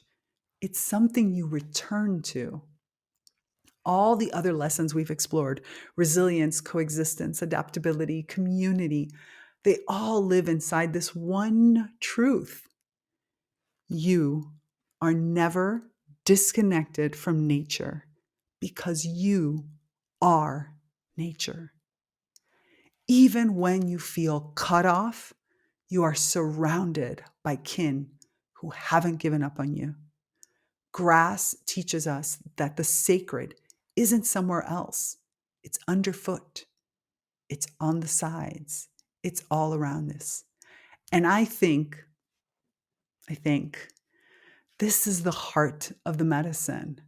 It's something you return to. All the other lessons we've explored, resilience, coexistence, adaptability, community, they all live inside this one truth. You are never disconnected from nature because you are nature. Even when you feel cut off, you are surrounded by kin who haven't given up on you. Grass teaches us that the sacred isn't somewhere else. It's underfoot. It's on the sides. It's all around us. And I think this is the heart of the medicine.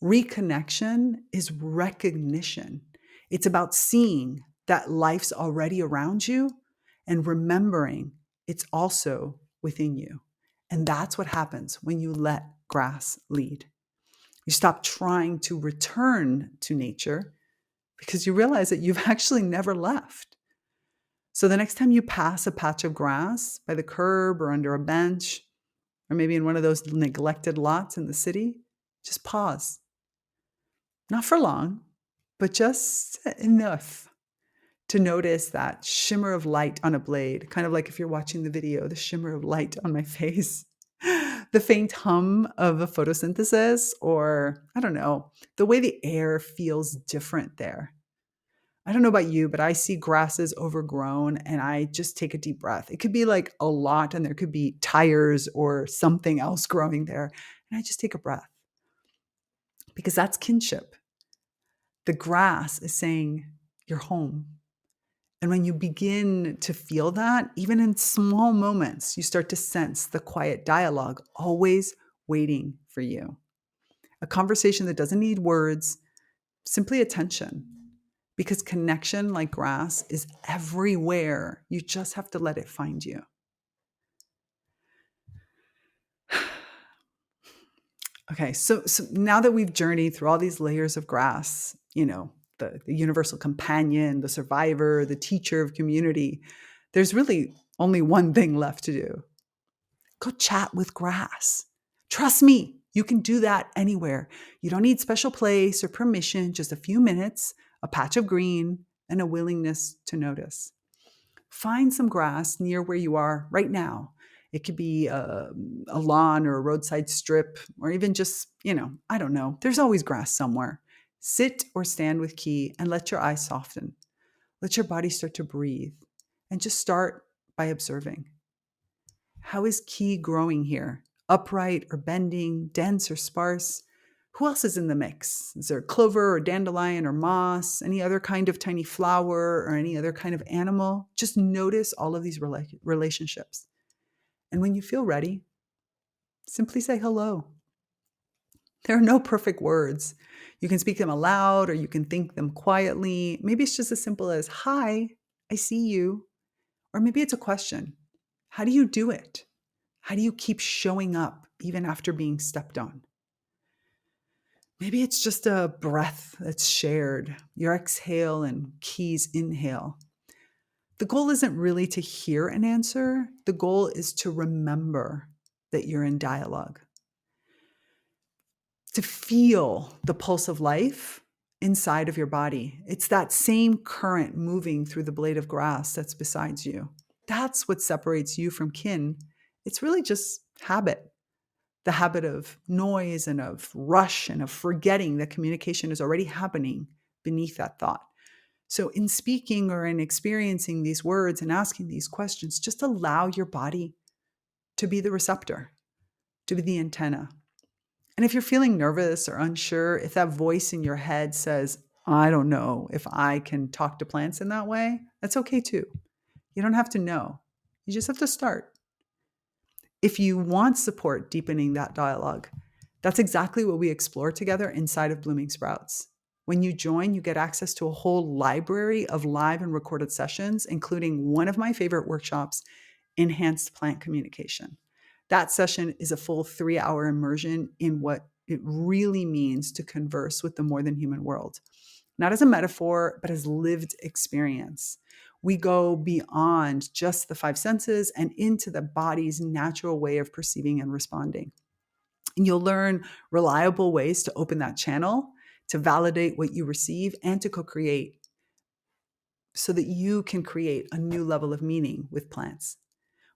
Reconnection is recognition. It's about seeing that life's already around you and remembering it's also within you. And that's what happens when you let grass lead. You stop trying to return to nature because you realize that you've actually never left. So the next time you pass a patch of grass by the curb or under a bench, or maybe in one of those neglected lots in the city, just pause. Not for long, but just enough to notice that shimmer of light on a blade, kind of like if you're watching the video, the shimmer of light on my face, the faint hum of a photosynthesis, or I don't know, the way the air feels different there. I don't know about you, but I see grasses overgrown and I just take a deep breath. It could be like a lot and there could be tires or something else growing there. And I just take a breath because that's kinship. The grass is saying, you're home. And when you begin to feel that, even in small moments, you start to sense the quiet dialogue always waiting for you. A conversation that doesn't need words, simply attention. Because connection, like grass, is everywhere. You just have to let it find you. Okay, so now that we've journeyed through all these layers of grass, the universal companion, the survivor, the teacher of community, there's really only one thing left to do. Go chat with grass. Trust me, you can do that anywhere. You don't need special place or permission, just a few minutes, a patch of green, and a willingness to notice. Find some grass near where you are right now. It could be a lawn or a roadside strip, or even just, I don't know. There's always grass somewhere. Sit or stand with Key and let your eyes soften. Let your body start to breathe and just start by observing. How is Key growing here? Upright or bending, dense or sparse? Who else is in the mix? Is there clover or dandelion or moss, any other kind of tiny flower or any other kind of animal? Just notice all of these relationships. And when you feel ready, simply say hello. There are no perfect words. You can speak them aloud or you can think them quietly. Maybe it's just as simple as, hi, I see you. Or maybe it's a question. How do you do it? How do you keep showing up even after being stepped on? Maybe it's just a breath that's shared, your exhale and Key's inhale. The goal isn't really to hear an answer. The goal is to remember that you're in dialogue, to feel the pulse of life inside of your body. It's that same current moving through the blade of grass that's beside you. That's what separates you from kin. It's really just habit. The habit of noise and of rush and of forgetting that communication is already happening beneath that thought. So in speaking or in experiencing these words and asking these questions, just allow your body to be the receptor, to be the antenna. And if you're feeling nervous or unsure, if that voice in your head says, I don't know if I can talk to plants in that way, that's okay too. You don't have to know. You just have to start. If you want support deepening that dialogue, That's exactly what we explore together inside of Blooming Sprouts. When you join, you get access to a whole library of live and recorded sessions, including one of my favorite workshops, Enhanced Plant Communication. That session is a full 3-hour immersion in what it really means to converse with the more than human world, not as a metaphor, but as lived experience. We go beyond just the 5 senses and into the body's natural way of perceiving and responding. And you'll learn reliable ways to open that channel, to validate what you receive, and to co-create so that you can create a new level of meaning with plants.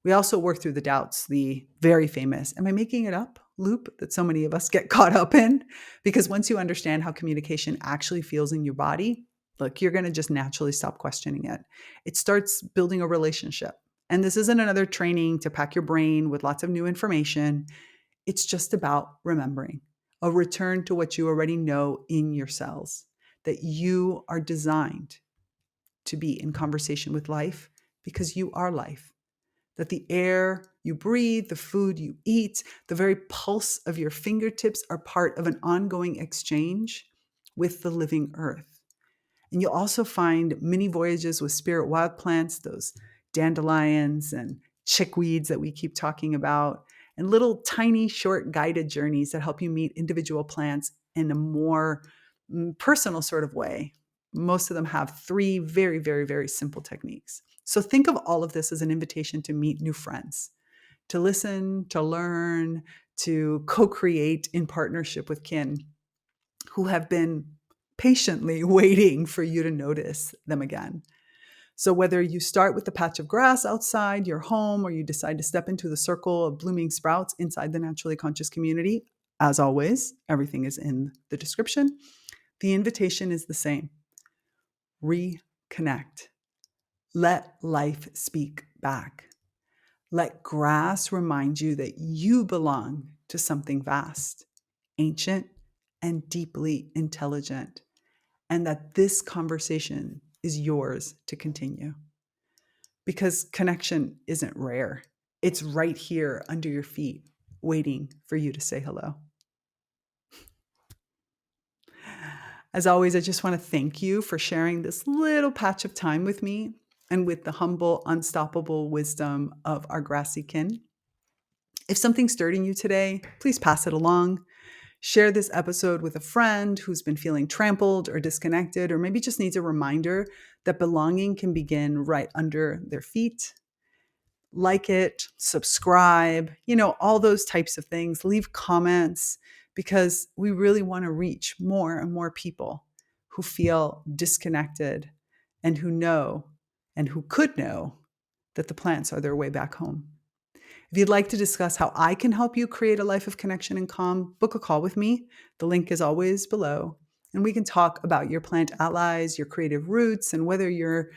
We also work through the doubts, the very famous, am I making it up loop that so many of us get caught up in? Because once you understand how communication actually feels in your body, look, you're going to just naturally stop questioning it. It starts building a relationship. And this isn't another training to pack your brain with lots of new information. It's just about remembering, a return to what you already know in your cells, that you are designed to be in conversation with life because you are life, that the air you breathe, the food you eat, the very pulse of your fingertips are part of an ongoing exchange with the living earth. And you'll also find mini voyages with spirit wild plants, those dandelions and chickweeds that we keep talking about, and little tiny short guided journeys that help you meet individual plants in a more personal sort of way. Most of them have 3 very, very, very simple techniques. So think of all of this as an invitation to meet new friends, to listen, to learn, to co-create in partnership with kin who have been patiently waiting for you to notice them again. So whether you start with the patch of grass outside your home or you decide to step into the circle of blooming sprouts inside the naturally conscious community, as always, everything is in the description. The invitation is the same. Reconnect. Let life speak back. Let grass remind you that you belong to something vast, ancient, and deeply intelligent, and that this conversation is yours to continue. Because connection isn't rare. It's right here under your feet, waiting for you to say hello. As always, I just want to thank you for sharing this little patch of time with me and with the humble, unstoppable wisdom of our grassy kin. If something stirred in you today, please pass it along. Share this episode with a friend who's been feeling trampled or disconnected, or maybe just needs a reminder that belonging can begin right under their feet. Like it, subscribe, all those types of things. Leave comments, because we really want to reach more and more people who feel disconnected and who know and who could know that the plants are their way back home. If you'd like to discuss how I can help you create a life of connection and calm, book a call with me. The link is always below. And we can talk about your plant allies, your creative roots, and whether your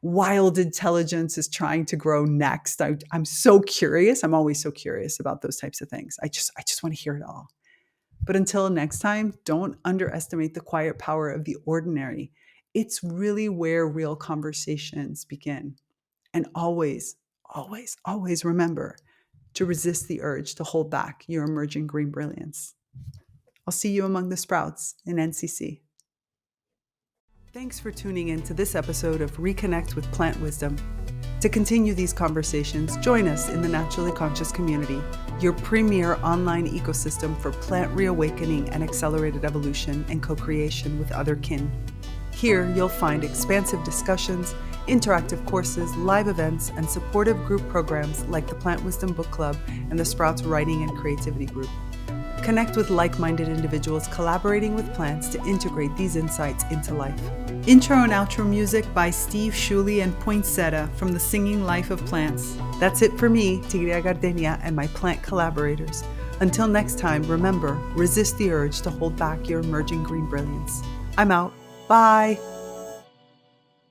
wild intelligence is trying to grow next. I'm so curious. I'm always so curious about those types of things. I just want to hear it all. But until next time, don't underestimate the quiet power of the ordinary. It's really where real conversations begin. And always, always, always remember to resist the urge to hold back your emerging green brilliance. I'll see you among the sprouts in NCC. Thanks for tuning in to this episode of ReConnect with Plant Wisdom. To continue these conversations, join us in the Naturally Conscious community, your premier online ecosystem for plant reawakening and accelerated evolution and co-creation with other kin. Here, you'll find expansive discussions, interactive courses, live events, and supportive group programs like the Plant Wisdom Book Club and the Sprouts Writing and Creativity Group. Connect with like-minded individuals collaborating with plants to integrate these insights into life. Intro and outro music by Steve Shuley and Poinsettia from The Singing Life of Plants. That's it for me, Tigria Gardenia, and my plant collaborators. Until next time, remember, resist the urge to hold back your emerging green brilliance. I'm out. Bye.